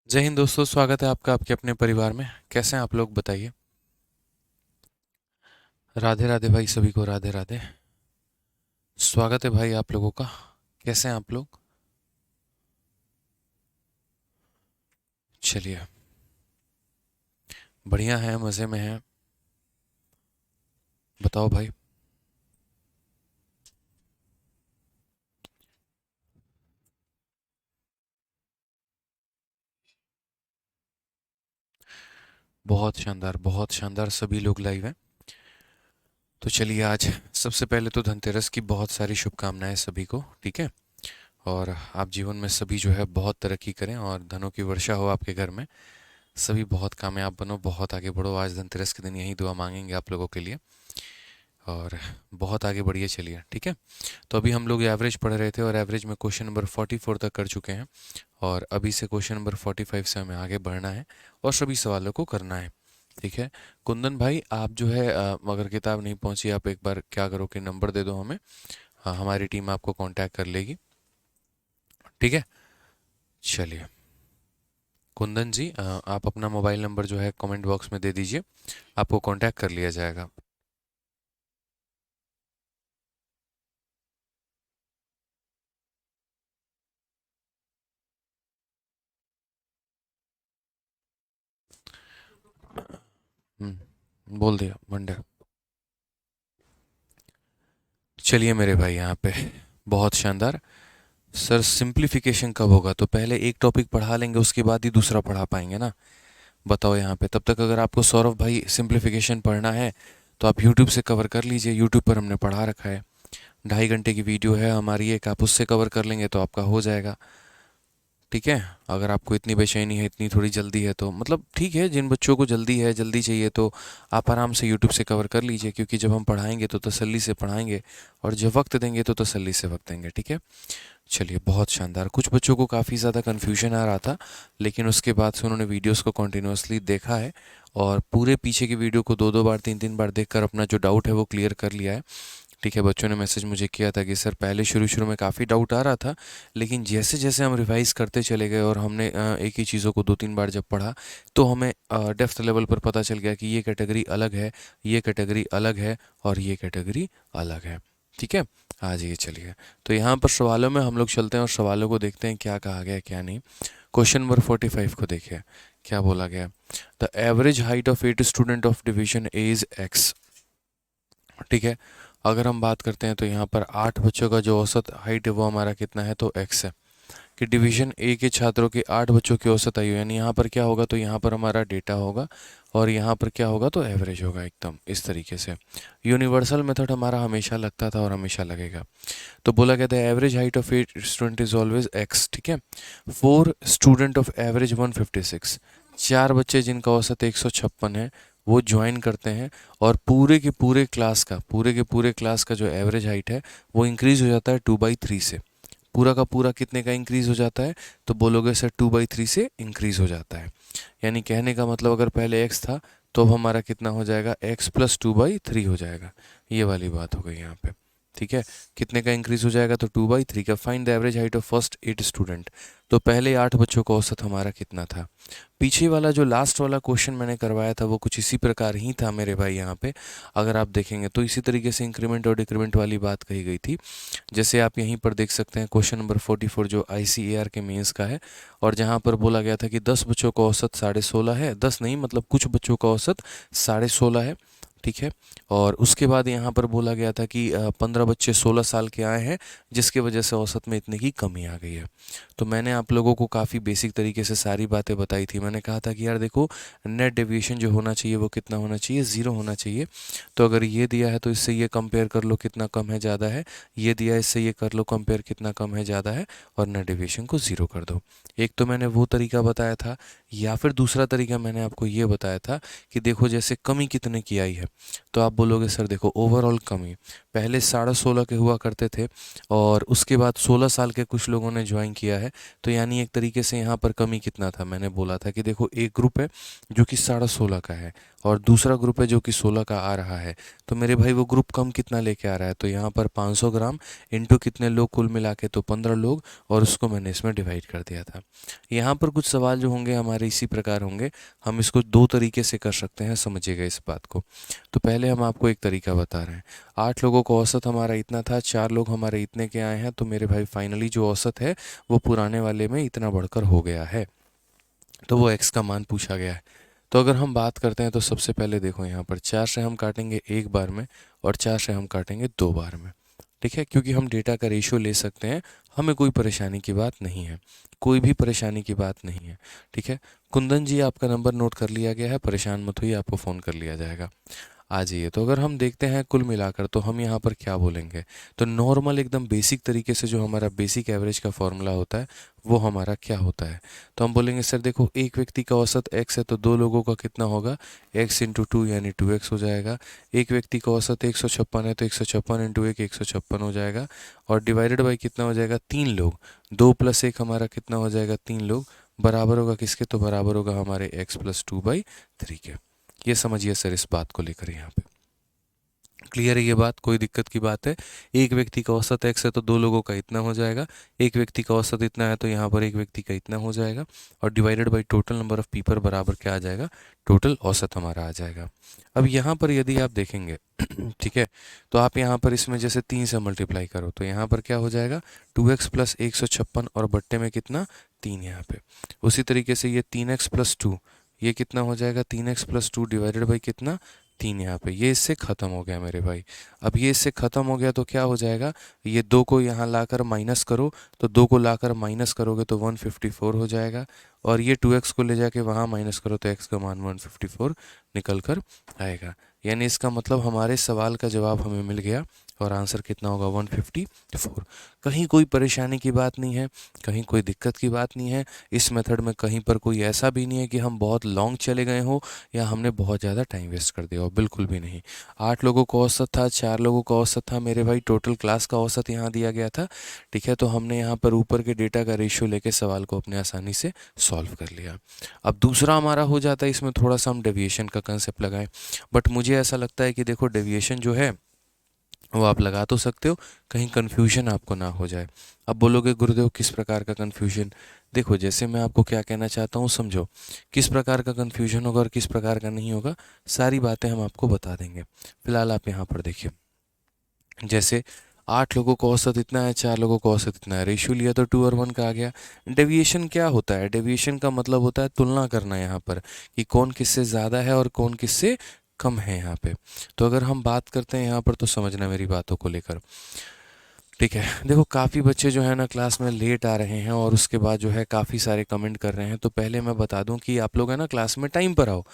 जय हिंद दोस्तों, स्वागत है आपका आपके अपने परिवार में। कैसे हैं आप लोग, बताइए। राधे राधे भाई, सभी को राधे राधे। स्वागत है भाई आप लोगों का। कैसे हैं आप लोग? चलिए, बढ़िया है, मज़े में है। बताओ भाई। बहुत शानदार, बहुत शानदार, सभी लोग लाइव हैं। तो चलिए, आज सबसे पहले तो धनतेरस की बहुत सारी शुभकामनाएं सभी को, ठीक है। और आप जीवन में सभी जो है बहुत तरक्की करें और धनों की वर्षा हो आपके घर में। सभी बहुत कामयाब बनो, बहुत आगे बढ़ो। आज धनतेरस के दिन यही दुआ मांगेंगे आप लोगों के लिए। और बहुत आगे बढ़िए, चलिए, ठीक है। तो अभी हम लोग एवरेज पढ़ रहे थे और एवरेज में क्वेश्चन नंबर 44 तक कर चुके हैं। और अभी से क्वेश्चन नंबर 45 से हमें आगे बढ़ना है और सभी सवालों को करना है, ठीक है। कुंदन भाई, आप जो है अगर किताब नहीं पहुंची, आप एक बार क्या करो कि नंबर दे दो हमें। हाँ, हमारी टीम आपको कांटेक्ट कर लेगी, ठीक है। चलिए, कुंदन जी, आप अपना मोबाइल नंबर जो है कमेंट बॉक्स में दे दीजिए, आपको कांटेक्ट कर लिया जाएगा। बोल दिया मंडे। चलिए मेरे भाई, यहाँ पे बहुत शानदार। सर, सिंप्लीफिकेशन कब होगा? तो पहले एक टॉपिक पढ़ा लेंगे, उसके बाद ही दूसरा पढ़ा पाएंगे ना। बताओ यहाँ पे, तब तक अगर आपको सौरभ भाई सिंप्लीफिकेशन पढ़ना है तो आप यूट्यूब से कवर कर लीजिए। यूट्यूब पर हमने पढ़ा रखा है, 2.5 घंटे की वीडियो है हमारी एक, आप उससे कवर कर लेंगे तो आपका हो जाएगा, ठीक है। अगर आपको इतनी बेचैनी है, इतनी थोड़ी जल्दी है, तो मतलब ठीक है। जिन बच्चों को जल्दी है, जल्दी चाहिए, तो आप आराम से यूट्यूब से कवर कर लीजिए, क्योंकि जब हम पढ़ाएंगे तो तसल्ली से पढ़ाएंगे और जब वक्त देंगे तो तसल्ली से वक्त देंगे, ठीक है। चलिए, बहुत शानदार। कुछ बच्चों को काफ़ी ज़्यादा कन्फ्यूजन आ रहा था, लेकिन उसके बाद से उन्होंने वीडियोस को कंटिन्यूअसली देखा है और पूरे पीछे की वीडियो को 2-2 बार, 3-3 बार देखकर अपना जो डाउट है वो क्लियर कर लिया है, ठीक है। बच्चों ने मैसेज मुझे किया था कि सर, पहले शुरू शुरू में काफ़ी डाउट आ रहा था, लेकिन जैसे जैसे हम रिवाइज करते चले गए और हमने एक ही चीज़ों को 2-3 बार जब पढ़ा, तो हमें डेप्थ लेवल पर पता चल गया कि ये कैटेगरी अलग है, ये कैटेगरी अलग है और ये कैटेगरी अलग है, ठीक है। आ जाइए, चलिए। तो यहाँ पर सवालों में हम लोग चलते हैं और सवालों को देखते हैं क्या कहा गया क्या नहीं। क्वेश्चन नंबर 45 को देखिए, क्या बोला गया। The average height of 8 student of division A is x, ठीक है। अगर हम बात करते हैं तो यहाँ पर 8 बच्चों का जो औसत हाइट है वो हमारा कितना है, तो एक्स है। कि डिवीजन ए के छात्रों के 8 बच्चों की औसत आयु, यानी यहाँ पर क्या होगा, तो यहाँ पर हमारा डेटा होगा और यहाँ पर क्या होगा, तो एवरेज होगा, एकदम इस तरीके से। यूनिवर्सल मेथड हमारा हमेशा लगता था और हमेशा लगेगा। तो बोला गया था average height of 8 student is always x, ठीक है। 4 स्टूडेंट ऑफ एवरेज 156, 4 बच्चे जिनका औसत 156 है, वो ज्वाइन करते हैं और पूरे के पूरे क्लास का जो एवरेज हाइट है वो इंक्रीज हो जाता है 2/3 से। पूरा का पूरा कितने का इंक्रीज हो जाता है, तो बोलोगे सर 2/3 से इंक्रीज हो जाता है। यानी कहने का मतलब, अगर पहले x था तो अब हमारा कितना हो जाएगा, x प्लस 2/3 हो जाएगा। ये वाली बात हो गई यहाँ पे, ठीक है। कितने का इंक्रीज हो जाएगा, तो 2/3 का। Find the average height of first 8 student, तो पहले 8 बच्चों का औसत हमारा कितना था। पीछे वाला जो लास्ट वाला क्वेश्चन मैंने करवाया था वो कुछ इसी प्रकार ही था मेरे भाई। यहाँ पे अगर आप देखेंगे तो इसी तरीके से इंक्रीमेंट और डिक्रीमेंट वाली बात कही गई थी। जैसे आप यहीं पर देख सकते हैं क्वेश्चन नंबर 44 जो ICAR के मेंस का है, और जहाँ पर बोला गया था कि 10 बच्चों का औसत 16.5 है, 10 नहीं मतलब कुछ बच्चों का औसत 16.5 है, ठीक है। और उसके बाद यहाँ पर बोला गया था कि 15 बच्चे 16 साल के आए हैं, जिसकी वजह से औसत में इतने की कमी आ गई है। तो मैंने आप लोगों को काफ़ी बेसिक तरीके से सारी बातें बताई थी। मैंने कहा था कि यार देखो, नेट डेविएशन जो होना चाहिए वो कितना होना चाहिए, 0 होना चाहिए। तो अगर ये दिया है तो इससे ये कंपेयर कर लो कितना कम है ज़्यादा है, ये दिया है इससे ये कर लो कंपेयर कितना कम है ज़्यादा है, और नेट डेविएशन को 0 कर दो। एक तो मैंने वो तरीका बताया था, या फिर दूसरा तरीका मैंने आपको ये बताया था कि देखो जैसे कमी कितने की आई है, तो आप बोलोगे सर देखो ओवरऑल कमी पहले 16.5 के हुआ करते थे और उसके बाद 16 साल के कुछ लोगों ने ज्वाइन किया है, तो यानी एक तरीके से यहाँ पर कमी कितना था, मैंने बोला था कि देखो एक ग्रुप है जो कि 16.5 का है और दूसरा ग्रुप है जो कि 16 का आ रहा है, तो मेरे भाई वो ग्रुप कम कितना लेके आ रहा है, तो यहाँ पर 500 ग्राम इंटू कितने लोग कुल मिला के, तो 15 लोग, और उसको मैंने इसमें डिवाइड कर दिया था। यहाँ पर कुछ सवाल जो होंगे हमारे इसी प्रकार होंगे, हम इसको दो तरीके से कर सकते हैं, समझिएगा इस बात को। तो पहले हम आपको एक तरीका बता रहे हैं, 8 लोगों का औसत हमारा इतना था, 4 लोग हमारे इतने के आए हैं, तो मेरे भाई फाइनली जो औसत है वो पुराने वाले में इतना बढ़कर हो गया है, तो वो x का मान पूछा गया है। तो अगर हम बात करते हैं तो सबसे पहले देखो यहाँ पर 4 से हम काटेंगे एक बार में और 4 से हम काटेंगे दो बार में, ठीक है, क्योंकि हम डेटा का रेशियो ले सकते हैं, हमें कोई परेशानी की बात नहीं है, कोई भी परेशानी की बात नहीं है, ठीक है। कुंदन जी आपका नंबर नोट कर लिया गया है, परेशान मत होइए, आपको फ़ोन कर लिया जाएगा। आ जाइए, तो अगर हम देखते हैं कुल मिलाकर तो हम यहाँ पर क्या बोलेंगे, तो नॉर्मल एकदम बेसिक तरीके से जो हमारा बेसिक एवरेज का फॉर्मूला होता है वो हमारा क्या होता है, तो हम बोलेंगे सर देखो एक व्यक्ति का औसत x है, तो दो लोगों का कितना होगा, x इंटू टू यानी 2x हो जाएगा। एक व्यक्ति का औसत 156 है, तो 156 इंटू एक 156 हो जाएगा, और डिवाइडेड बाई कितना हो जाएगा, 3 लोग, 2 प्लस 1 हमारा कितना हो जाएगा, 3 लोग, बराबर होगा किसके, तो बराबर होगा हमारे x प्लस 2/3 के। ये समझिए सर इस बात को लेकर यहाँ पे क्लियर है, ये बात कोई दिक्कत की बात है। एक व्यक्ति का औसत x है तो दो लोगों का इतना हो जाएगा, एक व्यक्ति का औसत इतना है तो यहाँ पर एक व्यक्ति का इतना हो जाएगा, और divided by total number of people बराबर क्या आ जाएगा, टोटल औसत हमारा आ जाएगा। अब यहाँ पर यदि आप देखेंगे ठीक है, तो आप यहाँ पर इसमें जैसे 3 से मल्टीप्लाई करो तो यहाँ पर क्या हो जाएगा, 2x प्लस 156 और बट्टे में कितना 3 यहाँ पे। उसी तरीके से ये 3x प्लस 2 ये कितना हो जाएगा, 3x प्लस 2 डिवाइडेड बाई कितना 3 यहाँ पे, ये इससे ख़त्म हो गया मेरे भाई। अब ये इससे ख़त्म हो गया तो क्या हो जाएगा, ये 2 को यहाँ लाकर माइनस करो, तो 2 को लाकर माइनस करोगे तो 154 हो जाएगा, और ये 2x को ले जाके वहाँ माइनस करो तो x का मान 154 निकल कर आएगा। यानी इसका मतलब हमारे सवाल का जवाब हमें मिल गया, और आंसर कितना होगा 154। कहीं कोई परेशानी की बात नहीं है, कहीं कोई दिक्कत की बात नहीं है, इस मेथड में कहीं पर कोई ऐसा भी नहीं है कि हम बहुत लॉन्ग चले गए हो या हमने बहुत ज़्यादा टाइम वेस्ट कर दिया हो, बिल्कुल भी नहीं। 8 लोगों का औसत था, 4 लोगों का औसत था मेरे भाई, टोटल क्लास का औसत यहाँ दिया गया था, ठीक है। तो हमने यहाँ पर ऊपर के डेटा का रेशियो लेके सवाल को अपने आसानी से सॉल्व कर लिया। अब दूसरा हमारा हो जाता है, इसमें थोड़ा सा हम डेविएशन का कंसेप्ट लगाएं, बट मुझे ऐसा लगता है कि देखो डेविएशन जो है वो आप लगा तो सकते हो, कहीं कन्फ्यूजन आपको ना हो जाए। अब बोलोगे गुरुदेव किस प्रकार का कन्फ्यूजन, देखो जैसे मैं आपको क्या कहना चाहता हूँ समझो, किस प्रकार का कन्फ्यूजन होगा और किस प्रकार का नहीं होगा, सारी बातें हम आपको बता देंगे। फिलहाल आप यहाँ पर देखिए, जैसे 8 लोगों का औसत इतना है, 4 लोगों का औसत इतना है, रेशियो लिया तो 2 और 1 का आ गया। डेविएशन क्या होता है, डेविएशन का मतलब होता है तुलना करना यहाँ पर, कि कौन किससे ज़्यादा है और कौन किससे कम है यहाँ पे। तो अगर हम बात करते हैं यहाँ पर तो समझना मेरी बातों को लेकर, ठीक है। देखो काफ़ी बच्चे जो है ना क्लास में लेट आ रहे हैं और उसके बाद जो है काफ़ी सारे कमेंट कर रहे हैं, तो पहले मैं बता दूं कि आप लोग है ना क्लास में टाइम पर आओ,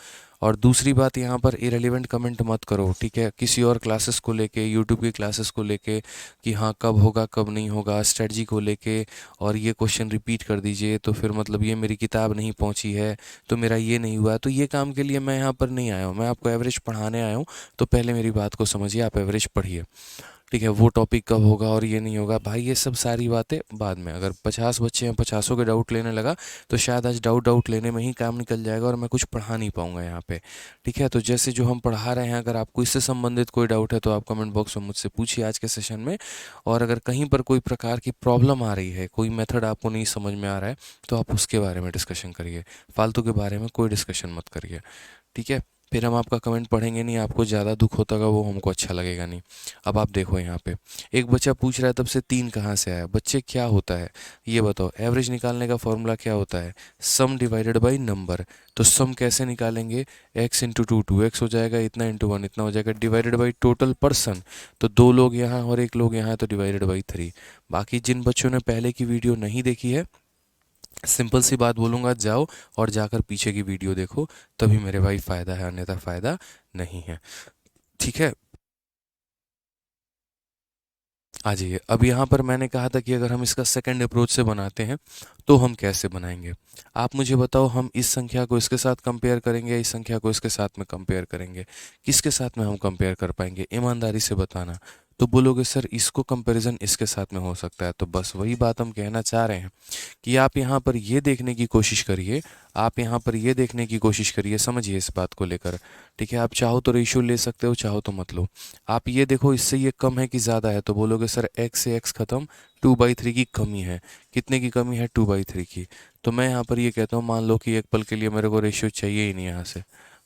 और दूसरी बात यहाँ पर इरेलीवेंट कमेंट मत करो, ठीक है, किसी और क्लासेस को लेके, यूट्यूब की क्लासेस को लेके, कि हाँ कब होगा कब नहीं होगा, स्ट्रेटजी को लेके, और ये क्वेश्चन रिपीट कर दीजिए तो फिर मतलब ये मेरी किताब नहीं पहुँची है तो मेरा ये नहीं हुआ, तो ये काम के लिए मैं यहाँ पर नहीं आया हूँ, मैं आपको एवरेज पढ़ाने आया हूँ। तो पहले मेरी बात को समझिए, आप एवरेज पढ़िए, ठीक है। वो टॉपिक कब होगा और ये नहीं होगा भाई, ये सब सारी बातें बाद में। अगर 50 बच्चे हैं, 50 के डाउट लेने लगा तो शायद आज डाउट लेने में ही काम निकल जाएगा और मैं कुछ पढ़ा नहीं पाऊंगा यहाँ पे, ठीक है। तो जैसे जो हम पढ़ा रहे हैं, अगर आपको इससे संबंधित कोई डाउट है तो आप कमेंट बॉक्स में मुझसे पूछिए आज के सेशन में, और अगर कहीं पर कोई प्रकार की प्रॉब्लम आ रही है, कोई मेथड आपको नहीं समझ में आ रहा है, तो आप उसके बारे में डिस्कशन करिए, फालतू के बारे में कोई डिस्कशन मत करिए, ठीक है। फिर हम आपका कमेंट पढ़ेंगे नहीं, आपको ज़्यादा दुख होता होगा, वो हमको अच्छा लगेगा नहीं। अब आप देखो यहाँ पे एक बच्चा पूछ रहा है तब से 3 कहाँ से आया, बच्चे क्या होता है ये बताओ, एवरेज निकालने का फॉर्मूला क्या होता है, सम डिवाइडेड बाई नंबर। तो सम कैसे निकालेंगे, x इंटू टू 2x हो जाएगा, इतना इंटू 1 इतना हो जाएगा, डिवाइडेड बाई टोटल पर्सन, तो 2 लोग यहाँ और 1 लोग यहाँ, तो डिवाइडेड बाई 3। बाकी जिन बच्चों ने पहले की वीडियो नहीं देखी है, सिंपल सी बात बोलूँगा, जाओ और जाकर पीछे की वीडियो देखो, तभी मेरे भाई फ़ायदा है, अन्यथा फ़ायदा नहीं है, ठीक है। आ जाइए, अब यहाँ पर मैंने कहा था कि अगर हम इसका सेकंड अप्रोच से बनाते हैं तो हम कैसे बनाएंगे। आप मुझे बताओ, हम इस संख्या को इसके साथ कंपेयर करेंगे या इस संख्या को इसके साथ में कंपेयर करेंगे, किसके साथ में हम कंपेयर कर पाएंगे, ईमानदारी से बताना। तो बोलोगे सर इसको कंपैरिजन इसके साथ में हो सकता है। तो बस वही बात हम कहना चाह रहे हैं कि आप यहाँ पर ये देखने की कोशिश करिए, आप यहाँ पर ये देखने की कोशिश करिए, समझिए इस बात को लेकर। ठीक है, आप चाहो तो रेशियो ले सकते हो, चाहो तो मत लो। आप ये देखो इससे ये कम है कि ज़्यादा है, तो बोलोगे सर x से x खत्म, 2/3 की कमी है। कितने की कमी है? 2/3 की। तो मैं यहाँ पर ये कहता हूँ, मान लो कि एक पल के लिए मेरे को रेशियो चाहिए ही नहीं यहाँ से।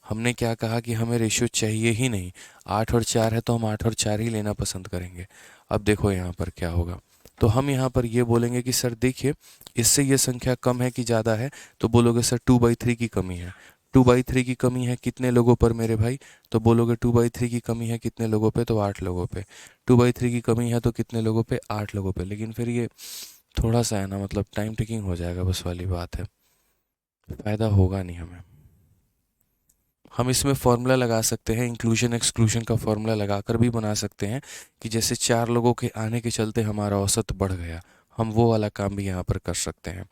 हमने क्या कहा कि हमें रेशियो चाहिए ही नहीं। 8 और 4 है तो हम 8 और 4 ही लेना पसंद करेंगे। अब देखो यहाँ पर क्या होगा। तो हम यहाँ पर ये बोलेंगे कि सर देखिए इससे ये संख्या कम है कि ज़्यादा है, तो बोलोगे सर 2/3 की कमी है। 2/3 की कमी है कितने लोगों पर मेरे भाई? तो बोलोगे 2/3 की कमी है कितने लोगों पे? तो 8 लोगों पे। 2/3 की कमी है तो कितने लोगों पे? 8 लोगों पे। लेकिन फिर ये थोड़ा सा है ना, मतलब टाइम टेकिंग हो जाएगा, बस वाली बात है, फ़ायदा होगा नहीं हमें। हम इसमें फॉर्मूला लगा सकते हैं, इंक्लूजन एक्सक्लूजन का फॉर्मूला लगाकर भी बना सकते हैं कि जैसे 4 लोगों के आने के चलते हमारा औसत बढ़ गया, हम वो वाला काम भी यहाँ पर कर सकते हैं।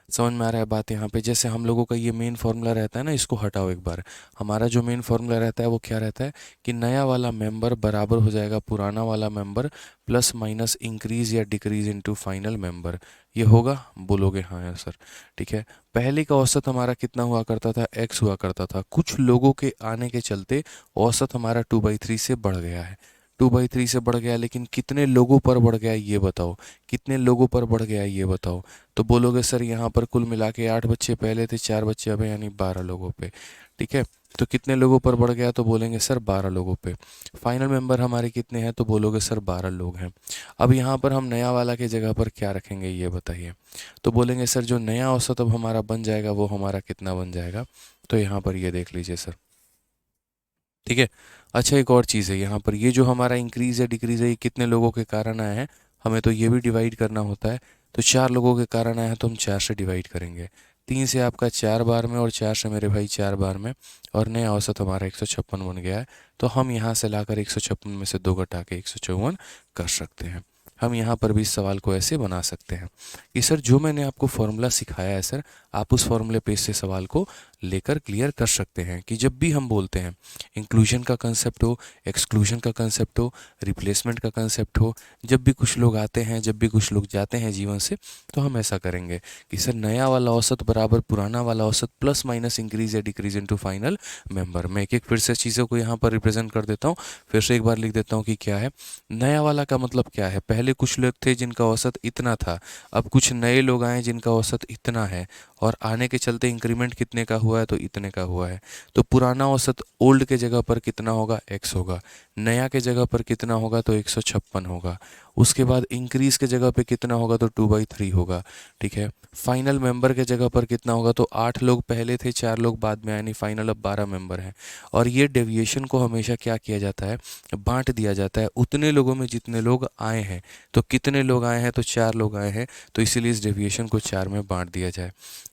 समझ में आ रहा है बात यहाँ पे? जैसे हम लोगों का ये मेन फॉर्मूला रहता है ना, इसको हटाओ एक बार। हमारा जो मेन फॉर्मूला रहता है वो क्या रहता है कि नया वाला मेंबर बराबर हो जाएगा पुराना वाला मेंबर प्लस माइनस इंक्रीज या डिक्रीज इनटू फाइनल मेंबर। ये होगा? बोलोगे हाँ यार सर। ठीक है, पहले का औसत हमारा कितना हुआ करता था? x हुआ करता था। कुछ लोगों के आने के चलते औसत हमारा 2/3 से बढ़ गया है। 2/3 से बढ़ गया, लेकिन कितने लोगों पर बढ़ गया ये बताओ? कितने लोगों पर बढ़ गया ये बताओ? तो बोलोगे सर यहाँ पर कुल मिला के 8 बच्चे पहले थे, 4 बच्चे अब हैं, यानी 12 लोगों पे। ठीक है, तो कितने लोगों पर बढ़ गया? तो बोलेंगे सर 12 लोगों पे। फाइनल मेंबर हमारे कितने हैं? तो बोलोगे सर 12 लोग हैं। अब यहाँ पर हम नया वाला की जगह पर क्या रखेंगे ये बताइए? तो बोलेंगे सर जो नया औसत अब हमारा बन जाएगा वो हमारा कितना बन जाएगा? तो यहाँ पर ये देख लीजिए सर। ठीक है, अच्छा एक और चीज़ है यहाँ पर, ये जो हमारा इंक्रीज़ या डिक्रीज़ है ये कितने लोगों के कारण आया है? हमें तो ये भी डिवाइड करना होता है। तो 4 लोगों के कारण आया है तो हम 4 से डिवाइड करेंगे। 3 से आपका 4 बार में और 4 से मेरे भाई 4 बार में, और नया औसत हमारा 156 बन गया है। तो हम यहाँ से लाकर 156 में से 2 घटा के 154 कर सकते हैं। हम यहाँ पर भी इस सवाल को ऐसे बना सकते हैं कि सर जो मैंने आपको फॉर्मूला सिखाया है सर, आप उस फॉर्मूले पे से सवाल को लेकर क्लियर कर सकते हैं कि जब भी हम बोलते हैं इंक्लूजन का कंसेप्ट हो, एक्सक्लूजन का कंसेप्ट हो, रिप्लेसमेंट का कंसेप्ट हो, जब भी कुछ लोग आते हैं, जब भी कुछ लोग जाते हैं जीवन से, तो हम ऐसा करेंगे कि सर नया वाला औसत बराबर पुराना वाला औसत प्लस माइनस इंक्रीज या डिक्रीज इनटू फाइनल मेंबर। मैं एक एक फिर से चीज़ों को यहाँ पर रिप्रेजेंट कर देता हूँ, फिर से एक बार लिख देता हूँ कि क्या है नया वाला का मतलब। क्या है? पहले कुछ लोग थे जिनका औसत इतना था, अब कुछ नए लोग आए जिनका औसत इतना है, और आने के चलते इंक्रीमेंट कितने का हुआ है? तो इतने का हुआ है। तो पुराना औसत ओल्ड के जगह पर कितना होगा? x होगा। नया के जगह पर कितना होगा? तो 156 होगा। उसके बाद इंक्रीज के जगह पे कितना होगा? तो 2/3 होगा। ठीक है, फाइनल मेंबर के जगह पर कितना होगा? तो 8 लोग पहले थे, 4 लोग बाद में आए, यानी फाइनल अब 12 मेंबर हैं। और ये डेविएशन को हमेशा क्या किया जाता है? बांट दिया जाता है उतने लोगों में जितने लोग आए हैं। तो कितने लोग आए हैं? तो 4 लोग आए हैं, तो इसीलिए इस डेविएशन को 4 में बांट दिया जाए।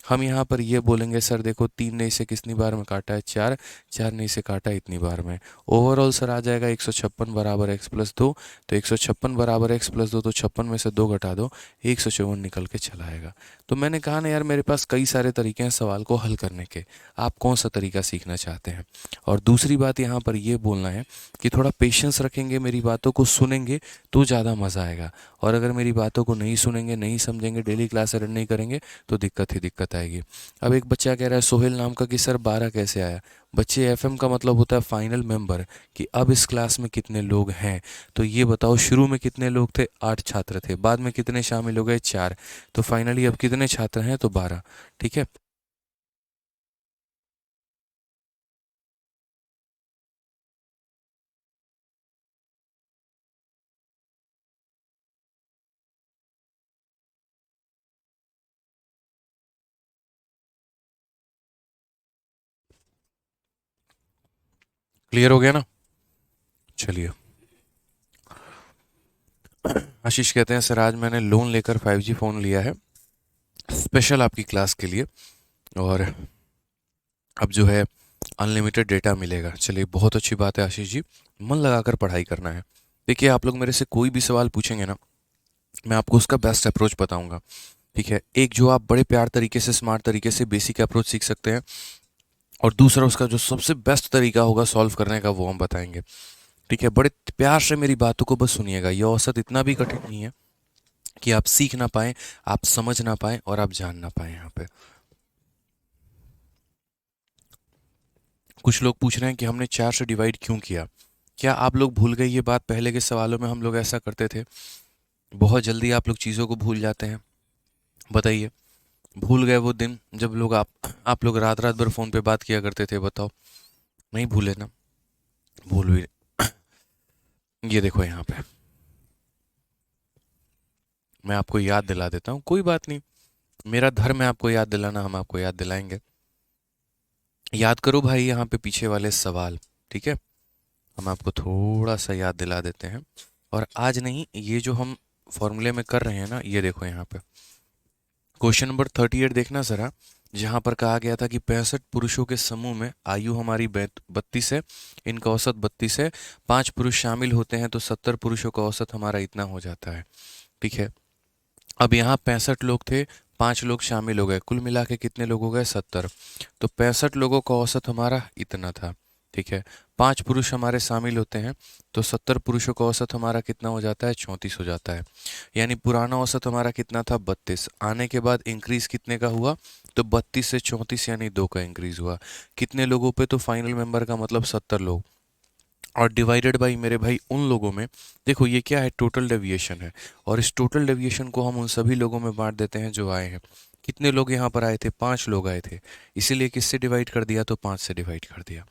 हम यहाँ पर ये बोलेंगे सर देखो 3 ने इसे कितनी बार में काटा है? 4। 4 ने इसे काटा इतनी बार में। ओवरऑल सर आ जाएगा 156 बराबर x+2। तो 156 बराबर x+2, तो 56 में से 2 घटा दो, 154 निकल के चला आएगा। तो मैंने कहा ना यार मेरे पास कई सारे तरीके हैं सवाल को हल करने के, आप कौन सा तरीका सीखना चाहते हैं? और दूसरी बात यहाँ पर ये बोलना है कि थोड़ा पेशेंस रखेंगे, मेरी बातों को सुनेंगे तो ज़्यादा मज़ा आएगा। और अगर मेरी बातों को नहीं सुनेंगे, नहीं समझेंगे, डेली क्लास अटेंड नहीं करेंगे, तो दिक्कत ही दिक्कत आएगी। अब एक बच्चा कह रहा है सोहेल नाम का कि सर 12 कैसे आया? बच्चे एफएम का मतलब होता है फाइनल मेंबर, कि अब इस क्लास में कितने लोग हैं। तो ये बताओ शुरू में कितने लोग थे? 8 छात्र थे, बाद में कितने शामिल हो गए? 4। तो फाइनली अब कितने छात्र हैं? तो 12। ठीक है, क्लियर हो गया ना? चलिए, आशीष कहते हैं सर आज मैंने लोन लेकर 5G फ़ोन लिया है स्पेशल आपकी क्लास के लिए, और अब जो है अनलिमिटेड डेटा मिलेगा। चलिए बहुत अच्छी बात है आशीष जी, मन लगाकर पढ़ाई करना है। देखिए आप लोग मेरे से कोई भी सवाल पूछेंगे ना, मैं आपको उसका बेस्ट अप्रोच बताऊंगा। ठीक है, एक जो आप बड़े प्यार तरीके से, स्मार्ट तरीके से बेसिक अप्रोच सीख सकते हैं, और दूसरा उसका जो सबसे बेस्ट तरीका होगा सॉल्व करने का वो हम बताएंगे। ठीक है, बड़े प्यार से मेरी बातों को बस सुनिएगा। ये औसत इतना भी कठिन नहीं है कि आप सीख ना पाएं, आप समझ ना पाएं और आप जान ना पाएं। यहाँ पे कुछ लोग पूछ रहे हैं कि हमने 4 से डिवाइड क्यों किया। क्या आप लोग भूल गए ये बात? पहले के सवालों में हम लोग ऐसा करते थे। बहुत जल्दी आप लोग चीज़ों को भूल जाते हैं। बताइए, भूल गए वो दिन जब लोग आप लोग रात रात भर फ़ोन पे बात किया करते थे? बताओ, नहीं भूले ना? भूल भी। ये देखो यहाँ पे मैं आपको याद दिला देता हूँ, कोई बात नहीं। मेरा धर्म है आपको याद दिलाना, हम आपको याद दिलाएंगे। याद करो भाई यहाँ पे पीछे वाले सवाल। ठीक है, हम आपको थोड़ा सा याद दिला देते हैं। और आज नहीं, ये जो हम फॉर्मूले में कर रहे हैं ना, ये देखो यहाँ पे क्वेश्चन नंबर 38 देखना ज़रा। जहाँ पर कहा गया था कि 65 पुरुषों के समूह में आयु हमारी 32 है, इनका औसत 32 है, 5 पुरुष शामिल होते हैं तो 70 पुरुषों का औसत हमारा इतना हो जाता है। ठीक है, अब यहाँ 65 लोग थे, 5 लोग शामिल हो गए, कुल मिला के कितने लोग हो गए? 70। तो 65 लोगों का औसत हमारा इतना था। ठीक है, 5 पुरुष हमारे शामिल होते हैं तो 70 पुरुषों का औसत हमारा कितना हो जाता है? 34 हो जाता है। यानी पुराना औसत हमारा कितना था? 32। आने के बाद इंक्रीज कितने का हुआ? तो 32 से 34 यानी 2 का इंक्रीज हुआ। कितने लोगों पे? तो फाइनल मेंबर का मतलब 70 लोग। और डिवाइडेड बाई मेरे भाई उन लोगों में, देखो ये क्या है? टोटल डेविएशन है। और इस टोटल डेविएशन को हम उन सभी लोगों में बांट देते हैं जो आए हैं। कितने लोग यहाँ पर आए थे? 5 लोग आए थे, इसीलिए किससे डिवाइड कर दिया? तो 5 से डिवाइड कर दिया।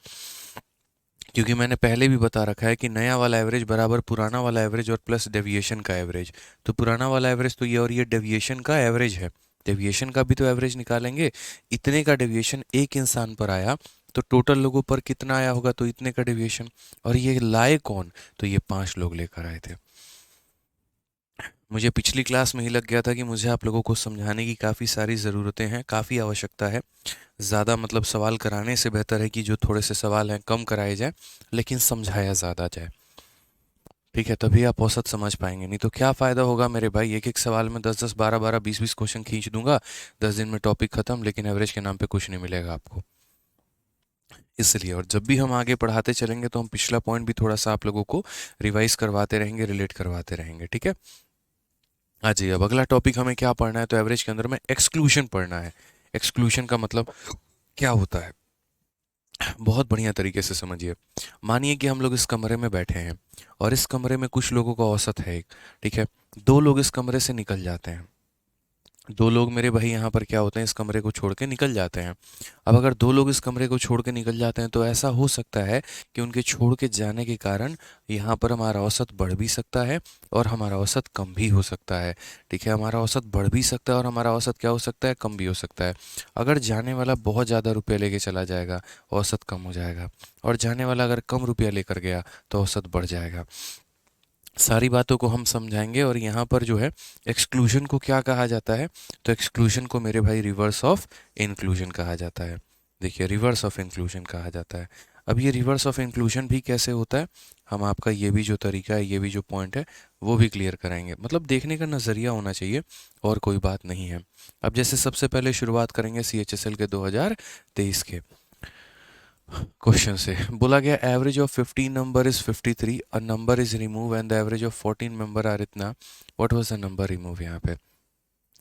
क्योंकि मैंने पहले भी बता रखा है कि नया वाला एवरेज बराबर पुराना वाला एवरेज और प्लस डेविएशन का एवरेज। तो पुराना वाला एवरेज तो ये, और ये डेविएशन का एवरेज है। डेविएशन का भी तो एवरेज निकालेंगे। इतने का डेविएशन एक इंसान पर आया तो टोटल लोगों पर कितना आया होगा? तो इतने का डेविएशन। और ये लाए कौन? तो ये 5 लोग लेकर आए थे। मुझे पिछली क्लास में ही लग गया था कि मुझे आप लोगों को समझाने की काफ़ी सारी ज़रूरतें हैं, काफ़ी आवश्यकता है। ज़्यादा मतलब सवाल कराने से बेहतर है कि जो थोड़े से सवाल हैं कम कराए जाए, लेकिन समझाया ज़्यादा जाए। ठीक है, तभी आप औसत समझ पाएंगे। नहीं तो क्या फ़ायदा होगा मेरे भाई? एक एक सवाल में 10 10 12 12 20 20 क्वेश्चन खींच दूंगा, 10 दिन में टॉपिक ख़त्म, लेकिन एवरेज के नाम पे कुछ नहीं मिलेगा आपको। इसलिए, और जब भी हम आगे पढ़ाते चलेंगे तो हम पिछला पॉइंट भी थोड़ा सा आप लोगों को रिवाइज करवाते रहेंगे, रिलेट करवाते रहेंगे। ठीक है, हाँ जी। अब अगला टॉपिक हमें क्या पढ़ना है? तो एवरेज के अंदर में एक्सक्लूशन पढ़ना है। एक्सक्लूशन का मतलब क्या होता है? बहुत बढ़िया तरीके से समझिए। मानिए कि हम लोग इस कमरे में बैठे हैं और इस कमरे में कुछ लोगों का औसत है एक। ठीक है, 2 लोग इस कमरे से निकल जाते हैं। 2 लोग मेरे भाई यहाँ पर क्या होते हैं? इस कमरे को छोड़ के निकल जाते हैं। अब अगर 2 लोग इस कमरे को छोड़ के निकल जाते हैं तो ऐसा हो सकता है कि उनके छोड़ के जाने के कारण यहाँ पर हमारा औसत बढ़ भी सकता है और हमारा औसत कम भी हो सकता है। ठीक है, हमारा औसत बढ़ भी सकता है और हमारा औसत क्या हो सकता है? कम भी हो सकता है। अगर जाने वाला बहुत ज़्यादा रुपया लेके चला जाएगा, औसत कम हो जाएगा। और जाने वाला अगर कम रुपया लेकर गया तो औसत बढ़ जाएगा। सारी बातों को हम समझाएंगे। और यहाँ पर जो है एक्सक्लूजन को क्या कहा जाता है? तो एक्सक्लूजन को मेरे भाई रिवर्स ऑफ इंक्लूजन कहा जाता है। देखिए, रिवर्स ऑफ इंक्लूजन कहा जाता है। अब ये रिवर्स ऑफ इंक्लूजन भी कैसे होता है? हम आपका ये भी जो तरीका है, ये भी जो पॉइंट है, वो भी क्लियर कराएंगे। मतलब देखने का नज़रिया होना चाहिए और कोई बात नहीं है। अब जैसे सबसे पहले शुरुआत करेंगे CHSL के 2023 के क्वेश्चन से। बोला गया average of 15 number is 53, a number is remove and the average of 14 member are इतना, what was the number remove? यहाँ पे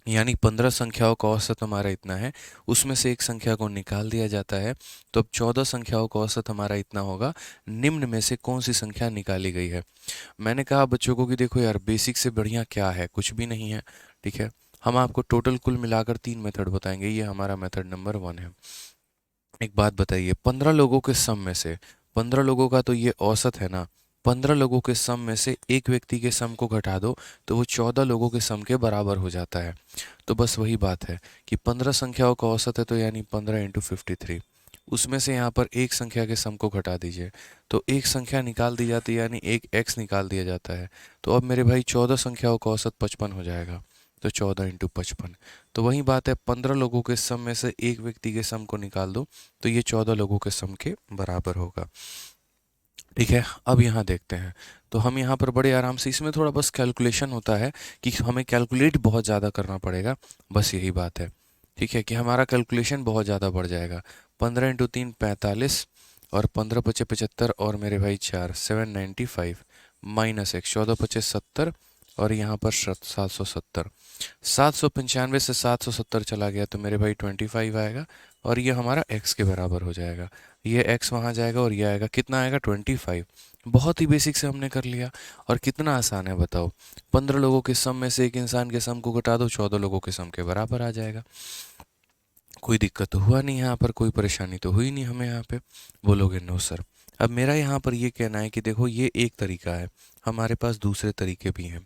यानी 15 संख्याओं का औसत हमारा इतना है, उसमें से एक संख्या को निकाल दिया जाता है, तो अब 14 संख्याओं का औसत हमारा इतना होगा। निम्न में से कौन सी संख्या निकाली गई है? मैंने कहा बच्चों को कि देखो यार, बेसिक से बढ़िया क्या है? कुछ भी नहीं है। ठीक है, हम आपको टोटल कुल मिलाकर 3 मेथड बताएंगे। ये हमारा मेथड नंबर 1 है। एक बात बताइए, 15 लोगों के सम में से, 15 लोगों का तो ये औसत है ना, 15 लोगों के सम में से एक व्यक्ति के सम को घटा दो तो वो 14 लोगों के सम के बराबर हो जाता है। तो बस वही बात है कि 15 संख्याओं का औसत है तो यानी 15 इंटू 53। उसमें से यहाँ पर एक संख्या के सम को घटा दीजिए तो एक संख्या निकाल दी जाती है, यानी एक x निकाल दिया जाता है। तो अब मेरे भाई 14 संख्याओं का औसत 55 हो जाएगा। तो 14 इंटू 55। तो वही बात है, 15 लोगों के सम में से एक व्यक्ति के सम को निकाल दो तो ये 14 लोगों के सम के बराबर होगा। ठीक है, अब यहाँ देखते हैं। तो हम यहाँ पर बड़े आराम से, इसमें थोड़ा बस कैलकुलेशन होता है कि हमें कैलकुलेट बहुत ज़्यादा करना पड़ेगा, बस यही बात है। ठीक है, कि हमारा कैलकुलेशन बहुत ज़्यादा बढ़ जाएगा। 15 इंटू 3 45, और 15 पचे 75 और मेरे भाई 4 795 माइनस एक्स 14 पचे 70 और यहाँ पर 770 795 से 770 चला गया तो मेरे भाई 25 आएगा और ये हमारा x के बराबर हो जाएगा। ये x वहाँ जाएगा और ये आएगा, कितना आएगा 25। बहुत ही बेसिक से हमने कर लिया और कितना आसान है बताओ। 15 लोगों के सम में से एक इंसान के सम को घटा दो, 14 लोगों के सम के बराबर आ जाएगा। कोई दिक्कत तो हुआ नहीं यहाँ पर, कोई परेशानी तो हुई नहीं हमें यहाँ पे। बोलोगे नो सर। अब मेरा यहाँ पर ये कहना है कि देखो ये एक तरीका है, हमारे पास दूसरे तरीके भी हैं।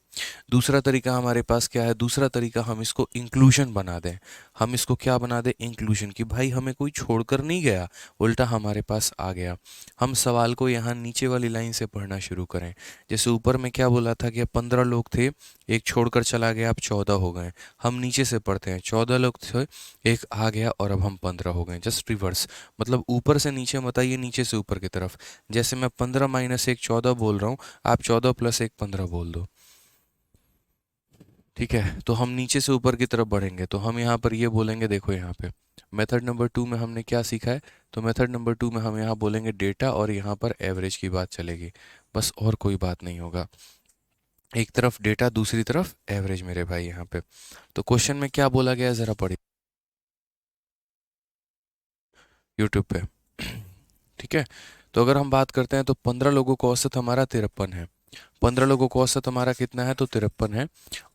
दूसरा तरीका हमारे पास क्या है? दूसरा तरीका हम इसको इंक्लूजन बना दें। हम इसको क्या बना दें? इंक्लूजन, कि भाई हमें कोई छोड़कर नहीं गया, उल्टा हमारे पास आ गया। हम सवाल को यहाँ नीचे वाली लाइन से पढ़ना शुरू करें। जैसे ऊपर में क्या बोला था कि 15 लोग थे, एक छोड़कर चला गया, अब 14 हो गए। हम नीचे से पढ़ते हैं, 14 लोग थे, एक आ गया और अब हम 15 हो गए। जस्ट रिवर्स, मतलब ऊपर से नीचे मत आइए, नीचे से ऊपर की तरफ। जैसे मैं 15 माइनस 1 14 बोल रहा हूँ, आप 14 प्लस 1 15 बोल दो। ठीक है, तो हम नीचे से ऊपर की तरफ बढ़ेंगे तो हम यहाँ पर ये बोलेंगे, देखो यहाँ पे मेथड नंबर 2 में हमने क्या सीखा है? तो मेथड नंबर 2 में हम यहाँ बोलेंगे डेटा और यहाँ पर एवरेज की बात चलेगी, बस और कोई बात नहीं होगा। एक तरफ डेटा, दूसरी तरफ एवरेज मेरे भाई यहाँ पे। तो क्वेश्चन में क्या बोला गया है जरा पढ़िए यूट्यूब पे। ठीक है, तो अगर हम बात करते हैं तो 15 लोगों को औसत हमारा 53 है। 15 लोगों को औसत हमारा कितना है? तो 53 है।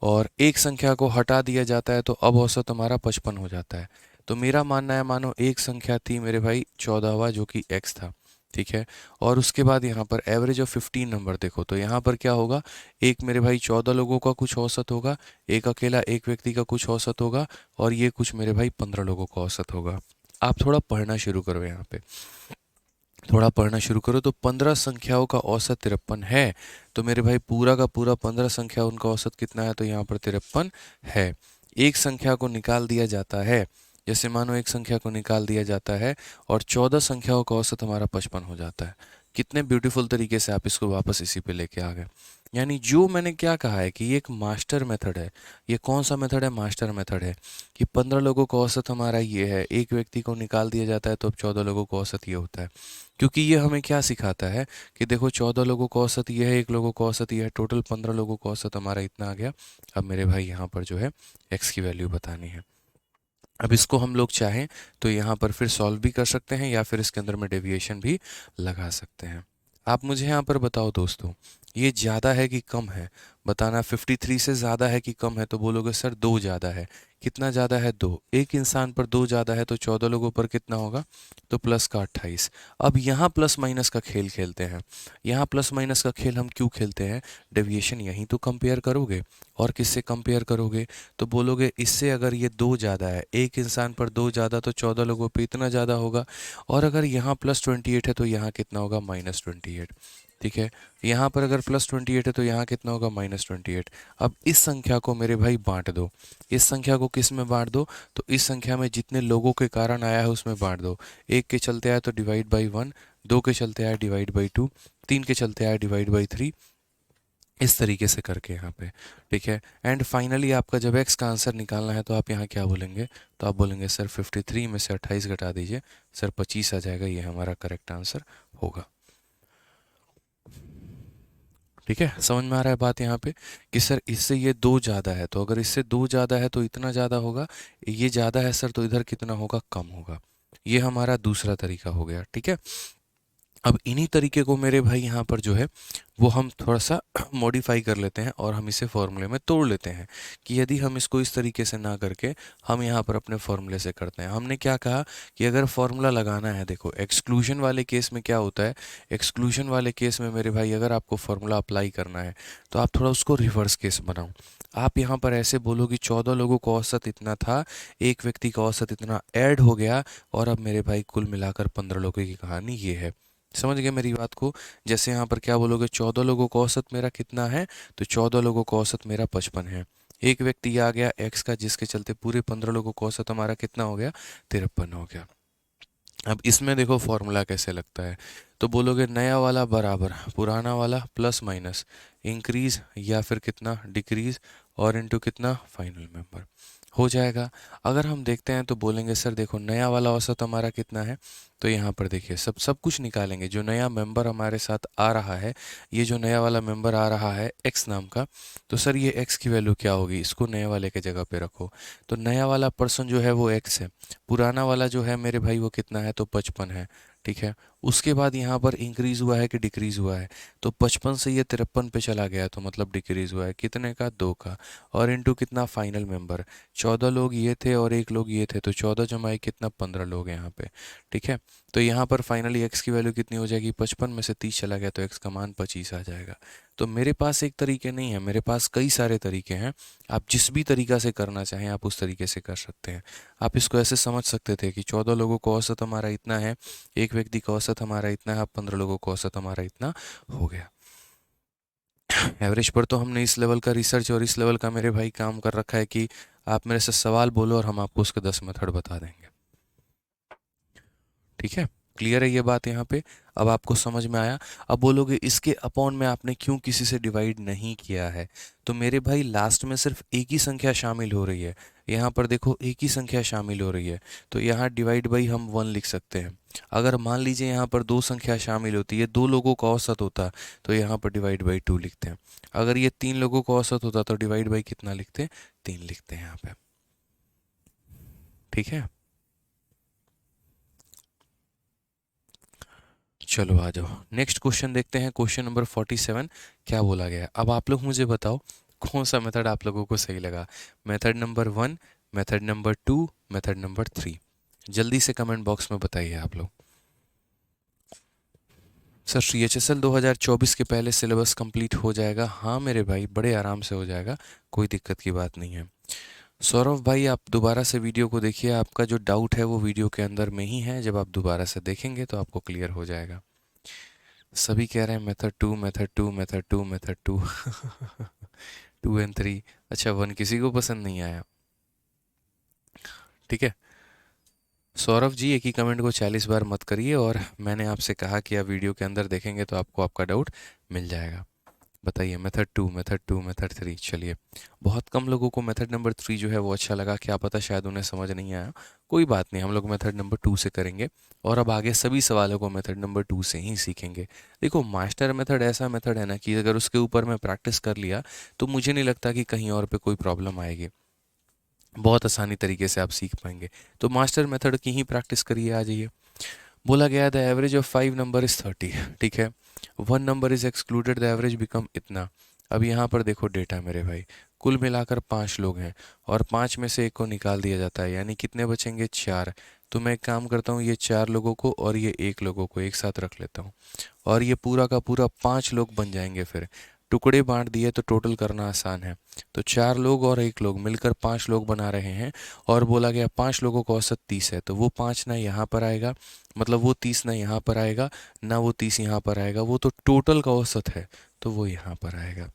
और एक संख्या को हटा दिया जाता है तो अब औसत हमारा 55 हो जाता है। तो मेरा मानना है, मानो एक संख्या थी मेरे भाई 14वां जो कि x था, ठीक है। और उसके बाद यहाँ पर एवरेज ऑफ 15 नंबर देखो, तो यहाँ पर क्या होगा? एक मेरे भाई 14 लोगों का कुछ औसत होगा, एक अकेला एक व्यक्ति का कुछ औसत होगा, और ये कुछ मेरे भाई 15 लोगों का औसत होगा। आप थोड़ा पढ़ना शुरू करो यहाँ पे, थोड़ा पढ़ना शुरू करो। तो 15 संख्याओं का औसत 53 है, तो मेरे भाई पूरा का पूरा 15 संख्या उनका औसत कितना है? तो यहाँ पर 53 है। एक संख्या को निकाल दिया जाता है, जैसे मानो एक संख्या को निकाल दिया जाता है और 14 संख्याओं का औसत हमारा 55 हो जाता है। कितने ब्यूटीफुल तरीके से आप इसको वापस इसी पे लेके आ गए। यानी जो मैंने क्या कहा है कि ये एक मास्टर मेथड है। ये कौन सा मेथड है? मास्टर मेथड है। कि 15 लोगों का औसत हमारा ये है, एक व्यक्ति को निकाल दिया जाता है तो अब 14 लोगों का औसत ये होता है। क्योंकि ये हमें क्या सिखाता है कि देखो 14 लोगों का औसत ये है, एक लोगों का औसत ये है, टोटल 15 लोगों का औसत हमारा इतना आ गया। अब मेरे भाई यहाँ पर जो है x की वैल्यू बतानी है। अब इसको हम लोग चाहें तो यहाँ पर फिर सॉल्व भी कर सकते हैं या फिर इसके अंदर में डेविएशन भी लगा सकते हैं। आप मुझे यहाँ पर बताओ दोस्तों, ये ज़्यादा है कि कम है? बताना। 53 से ज़्यादा है कि कम है? तो बोलोगे सर 2 ज़्यादा है। कितना ज़्यादा है? 2। एक इंसान पर 2 ज़्यादा है तो 14 लोगों पर कितना होगा? तो प्लस का 28। अब यहाँ प्लस माइनस का खेल खेलते हैं। यहाँ प्लस माइनस का खेल हम क्यों खेलते हैं? डेविएशन यहीं तो कंपेयर करोगे, और किससे कंपेयर करोगे? तो बोलोगे इससे अगर ये 2 ज़्यादा है, एक इंसान पर 2 ज़्यादा, तो 14 लोगों पर इतना ज़्यादा होगा। और अगर यहाँ प्लस 28 है तो यहाँ कितना होगा? माइनस 28। ठीक है, यहाँ पर अगर प्लस 28 है तो यहाँ कितना होगा? माइनस 28। अब इस संख्या को मेरे भाई बांट दो। इस संख्या को किस में बांट दो? तो इस संख्या में जितने लोगों के कारण आया है उसमें बांट दो। एक के चलते आया तो डिवाइड बाई 1, 2 के चलते आया डिवाइड बाई 2, 3 के चलते आया डिवाइड बाई 3, इस तरीके से करके यहाँ पे। ठीक है, एंड फाइनली आपका जब x का आंसर निकालना है तो आप यहाँ क्या बोलेंगे? तो आप बोलेंगे सर 53 में से 28 घटा दीजिए, सर 25 आ जाएगा, ये हमारा करेक्ट आंसर होगा। ठीक है, समझ में आ रहा है बात यहाँ पे कि सर इससे ये 2 ज़्यादा है, तो अगर इससे 2 ज़्यादा है तो इतना ज़्यादा होगा, ये ज़्यादा है सर तो इधर कितना होगा? कम होगा। ये हमारा दूसरा तरीका हो गया। ठीक है, अब इन्हीं तरीके को मेरे भाई यहाँ पर जो है वो हम थोड़ा सा मॉडिफाई कर लेते हैं और हम इसे फॉर्मूले में तोड़ लेते हैं कि यदि हम इसको इस तरीके से ना करके हम यहाँ पर अपने फॉर्मूले से करते हैं। हमने क्या कहा कि अगर फॉर्मूला लगाना है, देखो एक्सक्लूजन वाले केस में क्या होता है? एक्सक्लूजन वाले केस में मेरे भाई अगर आपको फॉर्मूला अप्लाई करना है तो आप थोड़ा उसको रिवर्स केस बनाओ। आप यहाँ पर ऐसे बोलो कि 14 लोगों का औसत इतना था, एक व्यक्ति का औसत इतना ऐड हो गया, और अब मेरे भाई कुल मिलाकर 15 लोगों की कहानी ये है। समझ गए मेरी बात को? जैसे यहाँ पर क्या बोलोगे? 14 लोगों का औसत मेरा कितना है? तो 14 लोगों का औसत मेरा 55 है। एक व्यक्ति आ गया x का, जिसके चलते पूरे 15 लोगों का औसत हमारा कितना हो गया? 53 हो गया। अब इसमें देखो फॉर्मूला कैसे लगता है। तो बोलोगे नया वाला बराबर पुराना वाला प्लस माइनस इंक्रीज या फिर कितना? डिक्रीज, और इनटू कितना? Final member. हो जाएगा। अगर हम देखते हैं तो बोलेंगे सर देखो नया वाला औसत हमारा कितना है, तो यहाँ पर देखिए सब सब कुछ निकालेंगे। जो नया मेंबर हमारे साथ आ रहा है, ये जो नया वाला मेंबर आ रहा है एक्स नाम का, तो सर ये एक्स की वैल्यू क्या होगी, इसको नए वाले के जगह पे रखो। तो नया वाला पर्सन जो है वो एक्स है, पुराना वाला जो है मेरे भाई वो कितना है, तो 55 है। ठीक है, उसके बाद यहाँ पर इंक्रीज हुआ है कि डिक्रीज हुआ है, तो 55 से ये 53 पे चला गया, तो मतलब डिक्रीज हुआ है कितने का, 2 का। और इनटू कितना, फाइनल मेंबर 14 लोग ये थे और एक लोग ये थे, तो 14 जमाए कितना, 15 लोग हैं यहाँ पे। ठीक है, तो यहाँ पर फाइनली एक्स की वैल्यू कितनी हो जाएगी, 55 में से 30 चला गया तो एक्स का मान 25 आ जाएगा। तो मेरे पास एक तरीके नहीं है, मेरे पास कई सारे तरीके हैं। आप जिस भी तरीका से करना चाहें आप उस तरीके से कर सकते हैं। आप इसको ऐसे समझ सकते थे कि 14 लोगों को औसत हमारा इतना है, एक व्यक्ति का औसत हमारा इतना है, अब 15 लोगों को औसत हमारा इतना हो गया। एवरेज पर तो हमने इस लेवल का रिसर्च और इस लेवल का मेरे भाई काम कर रखा है कि आप मेरे से सवाल बोलो और हम आपको उसके 10 मेथड बता देंगे। ठीक है, क्लियर है ये बात यहाँ पे, अब आपको समझ में आया। अब बोलोगे इसके अपॉन में आपने क्यों किसी से डिवाइड नहीं किया है, तो मेरे भाई लास्ट में सिर्फ एक ही संख्या शामिल हो रही है। यहाँ पर देखो एक ही संख्या शामिल हो रही है, तो यहाँ डिवाइड बाई हम 1 लिख सकते हैं। अगर मान लीजिए यहाँ पर दो संख्या शामिल होती है, दो लोगों का औसत होता, तो यहाँ पर डिवाइड बाई 2 लिखते हैं। अगर ये 3 लोगों का औसत होता तो डिवाइड बाई कितना लिखते हैं, 3 लिखते हैं यहाँ पे। ठीक है, चलो आ जाओ नेक्स्ट क्वेश्चन देखते हैं। क्वेश्चन नंबर 47 क्या बोला गया है। अब आप लोग मुझे बताओ कौन सा मेथड आप लोगों को सही लगा, method number 1, method number 2, method number 3। जल्दी से कमेंट बॉक्स में बताइए आप लोग। सर CHSL 2024 के पहले सिलेबस कंप्लीट हो जाएगा, हाँ मेरे भाई बड़े आराम से हो जाएगा, कोई दिक्कत की बात नहीं है। सौरभ भाई आप दोबारा से वीडियो को देखिए, आपका जो डाउट है वो वीडियो के अंदर में ही है, जब आप दोबारा से देखेंगे तो आपको क्लियर हो जाएगा। सभी कह रहे हैं method 2, method 2, method 2, method 2। 2 and 3, अच्छा 1 किसी को पसंद नहीं आया। ठीक है, सौरभ जी एक ही कमेंट को 40 बार मत करिए, और मैंने आपसे कहा कि आप वीडियो के अंदर देखेंगे तो आपको आपका डाउट मिल जाएगा। बताइए मेथड 2, मेथड 2, मेथड 3। चलिए, बहुत कम लोगों को मेथड नंबर 3 जो है वो अच्छा लगा, क्या पता शायद उन्हें समझ नहीं आया। कोई बात नहीं, हम लोग मेथड नंबर 2 से करेंगे, और अब आगे सभी सवालों को मेथड नंबर 2 से ही सीखेंगे। देखो मास्टर मेथड ऐसा मेथड है ना कि अगर उसके ऊपर मैं प्रैक्टिस कर लिया तो मुझे नहीं लगता कि कहीं और पे कोई प्रॉब्लम आएगी, बहुत आसानी तरीके से आप सीख पाएंगे। तो मास्टर मेथड की ही प्रैक्टिस करिए, आ जाइए। बोला गया the average of 5 number is 30। ठीक है, 1 number is excluded the average become इतना। अब यहाँ पर देखो डेटा मेरे भाई, कुल मिलाकर 5 लोग हैं और 5 में से एक को निकाल दिया जाता है, यानी कितने बचेंगे, 4। तो मैं एक काम करता हूँ, ये 4 लोगों को और ये एक लोगों को एक साथ रख लेता हूँ, और ये पूरा का पूरा 5 लोग बन जाएंगे। फिर टुकड़े बांट दिए तो टोटल करना आसान है, तो 4 लोग और एक लोग मिलकर 5 लोग बना रहे हैं। और बोला गया 5 लोगों का औसत 30 है, तो वो 5 ना यहाँ पर आएगा, मतलब वो 30 ना यहाँ पर आएगा, ना वो 30 यहाँ पर आएगा, वो तो टोटल का औसत है, तो वो यहाँ पर आएगा।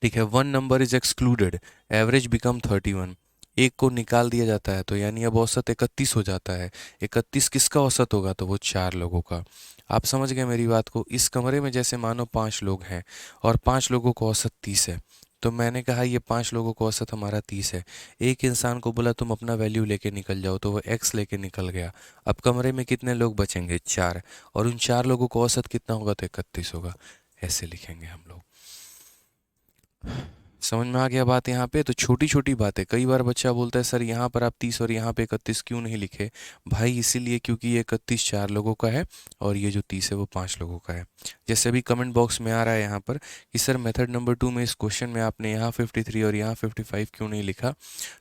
ठीक है, 1 number is excluded, average become 31। एक को निकाल दिया जाता है, तो यानी अब औसत 31 हो जाता है। 31 किसका औसत होगा, तो वो 4 लोगों का। आप समझ गए मेरी बात को। इस कमरे में जैसे मानो 5 लोग हैं और 5 लोगों का औसत 30 है, तो मैंने कहा ये 5 लोगों का औसत हमारा 30 है। एक इंसान को बोला तुम अपना वैल्यू लेके निकल जाओ, तो वो x लेके निकल गया। अब कमरे में कितने लोग बचेंगे, 4, और उन 4 लोगों का औसत कितना होगा, तो 31 होगा। ऐसे लिखेंगे हम लोग। समझ में आ गया बात यहाँ पे। तो छोटी छोटी बातें, कई बार बच्चा बोलता है सर यहाँ पर आप 30 और यहाँ पे 31 क्यों नहीं लिखे, भाई इसीलिए क्योंकि ये 31 4 लोगों का है और ये जो 30 है वो 5 लोगों का है। जैसे अभी कमेंट बॉक्स में आ रहा है यहाँ पर कि सर मेथड नंबर 2 में इस क्वेश्चन में आपने यहाँ 53 और यहाँ 55 क्यों नहीं लिखा,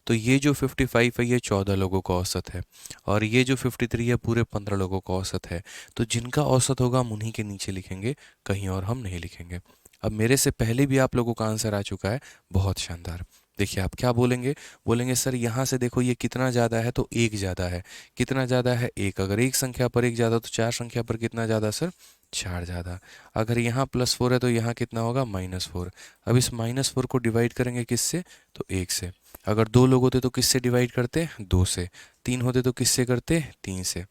तो ये जो 55 है ये 14 लोगों का औसत है, और ये जो 53 है पूरे 15 लोगों का औसत है। तो जिनका औसत होगा हम उन्हीं के नीचे लिखेंगे, कहीं और हम नहीं लिखेंगे। अब मेरे से पहले भी आप लोगों का आंसर आ चुका है, बहुत शानदार। देखिए आप क्या बोलेंगे, बोलेंगे सर यहाँ से देखो ये कितना ज़्यादा है, तो एक ज़्यादा है। कितना ज़्यादा है, एक। अगर एक संख्या पर एक ज़्यादा तो 4 संख्या पर कितना ज़्यादा सर, 4 ज़्यादा। अगर यहाँ +4 है तो यहाँ कितना होगा, -4। अब इस -4 को डिवाइड करेंगे किससे, तो 1 से। अगर 2 लोग होते तो किससे डिवाइड करते, 2 से। 3 होते तो किससे करते, 3 से।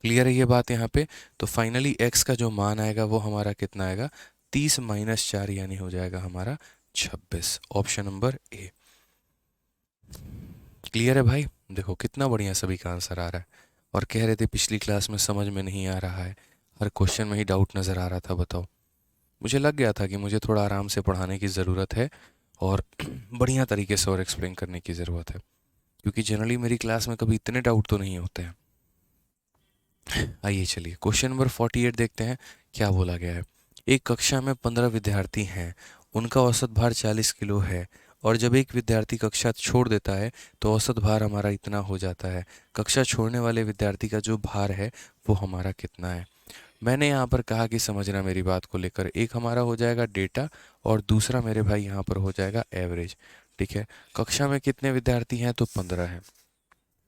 क्लियर है ये बात यहाँ पे। तो फाइनली x का जो मान आएगा वो हमारा कितना आएगा, 30 - 4, यानी हो जाएगा हमारा 26। Option number A. क्लियर है भाई? देखो कितना बढ़िया सभी का आंसर आ रहा है। और कह रहे थे पिछली क्लास में समझ में नहीं आ रहा है, हर क्वेश्चन में ही डाउट नज़र आ रहा था। बताओ, मुझे लग गया था कि मुझे थोड़ा आराम से पढ़ाने की ज़रूरत है और बढ़िया तरीके से और एक्सप्लेन करने की ज़रूरत है, क्योंकि जनरली मेरी क्लास में कभी इतने डाउट तो नहीं होते हैं। आइए चलिए क्वेश्चन नंबर 48 देखते हैं क्या बोला गया है। एक कक्षा में 15 विद्यार्थी हैं, उनका औसत भार 40 किलो है, और जब एक विद्यार्थी कक्षा छोड़ देता है तो औसत भार हमारा इतना हो जाता है। कक्षा छोड़ने वाले विद्यार्थी का जो भार है वो हमारा कितना है। मैंने यहाँ पर कहा कि समझना मेरी बात को लेकर, एक हमारा हो जाएगा डेटा और दूसरा मेरे भाई यहाँ पर हो जाएगा एवरेज। ठीक है, कक्षा में कितने विद्यार्थी हैं तो 15 हैं।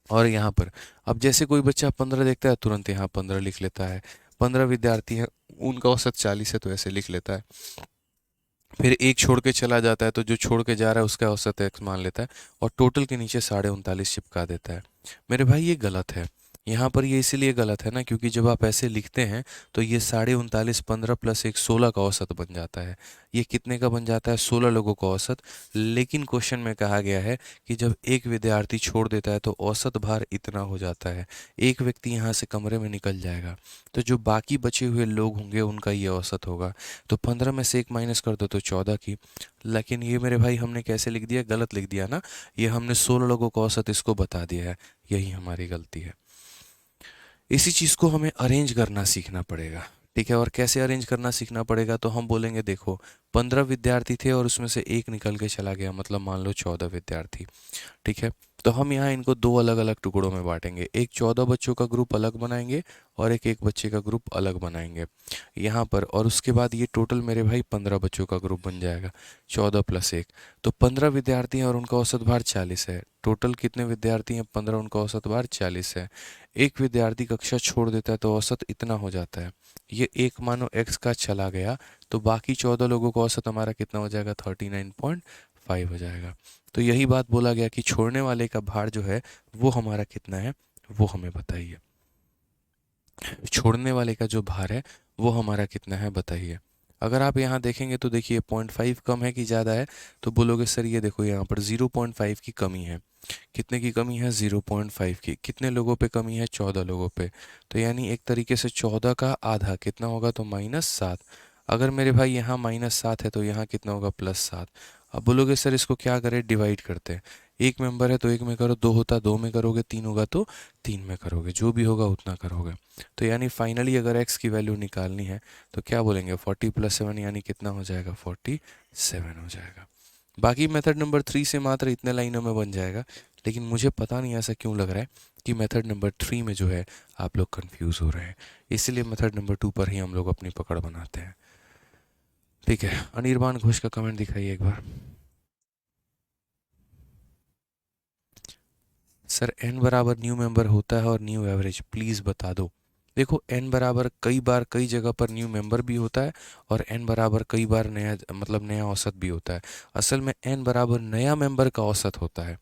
और यहाँ पर अब जैसे कोई बच्चा 15 देखता है तुरंत यहाँ 15 लिख लेता है। 15 विद्यार्थी हैं, उनका औसत 40 है तो ऐसे लिख लेता है। फिर एक छोड़ के चला जाता है तो जो छोड़ के जा रहा है उसका औसत x मान लेता है और टोटल के नीचे 39.5 चिपका देता है। मेरे भाई ये गलत है। यहाँ पर ये इसीलिए गलत है ना, क्योंकि जब आप ऐसे लिखते हैं तो ये 39.5 15 प्लस 1 16 का औसत बन जाता है। ये कितने का बन जाता है? 16 लोगों का औसत। लेकिन क्वेश्चन में कहा गया है कि जब एक विद्यार्थी छोड़ देता है तो औसत भार इतना हो जाता है। एक व्यक्ति यहाँ से कमरे में निकल जाएगा तो जो बाकी बचे हुए लोग होंगे उनका ये औसत होगा। तो 15 में से एक माइनस कर दो तो 14 की। लेकिन ये मेरे भाई हमने कैसे लिख दिया? गलत लिख दिया ना। ये हमने 16 लोगों का औसत इसको बता दिया है, यही हमारी गलती है। इसी चीज़ को हमें अरेंज करना सीखना पड़ेगा। ठीक है, और कैसे अरेंज करना सीखना पड़ेगा तो हम बोलेंगे देखो 15 विद्यार्थी थे और उसमें से एक निकल के चला गया, मतलब मान लो 14 विद्यार्थी। ठीक है, तो हम यहाँ इनको दो अलग अलग टुकड़ों में बांटेंगे, एक 14 बच्चों का ग्रुप अलग बनाएंगे और एक बच्चे का ग्रुप अलग बनाएंगे यहाँ पर। और उसके बाद ये टोटल मेरे भाई 15 बच्चों का ग्रुप बन जाएगा, 14 प्लस 1। तो 15 विद्यार्थी हैं और उनका औसत भार 40 है। टोटल कितने विद्यार्थी हैं? 15, उनका औसत भार 40 है। एक विद्यार्थी कक्षा छोड़ देता है तो औसत इतना हो जाता है। ये एक मानो x का चला गया तो बाकी 14 लोगों का औसत हमारा कितना हो जाएगा? 39.5 हो जाएगा। तो यही बात बोला गया कि छोड़ने वाले का भार जो है वो हमारा कितना है वो हमें बताइए। छोड़ने वाले का जो भार है वो हमारा कितना है बताइए। अगर आप यहाँ देखेंगे तो देखिए 0.5 कम है कि ज़्यादा है, तो बोलोगे सर ये देखो यहाँ पर 0.5 की कमी है। कितने की कमी है? 0.5 की। कितने लोगों पे कमी है? 14 लोगों पे। तो यानी एक तरीके से 14 का आधा कितना होगा? तो -7। अगर मेरे भाई यहाँ -7 है तो यहाँ कितना होगा? +7। अब बोलोगे सर इसको क्या करें? डिवाइड करते हैं। एक मेंबर है तो एक में करो, दो होता दो में करोगे, तीन होगा तो तीन में करोगे, जो भी होगा उतना करोगे। तो यानी फाइनली अगर x की वैल्यू निकालनी है तो क्या बोलेंगे? 40 + 7 यानी कितना हो जाएगा? 47 हो जाएगा। बाकी मेथड नंबर 3 से मात्र इतने लाइनों में बन जाएगा, लेकिन मुझे पता नहीं ऐसा क्यों लग रहा है कि मेथड नंबर 3 में जो है आप लोग कंफ्यूज हो रहे हैं, इसलिए मेथड नंबर 2 पर ही हम लोग अपनी पकड़ बनाते हैं। ठीक है, अनिर्बान घोष का कमेंट दिखाइए एक बार। सर n बराबर न्यू मेंबर होता है और न्यू एवरेज प्लीज़ बता दो। देखो n बराबर कई बार कई जगह पर न्यू मेंबर भी होता है और n बराबर कई बार नया मतलब नया औसत भी होता है। असल में n बराबर नया मेंबर का औसत होता है।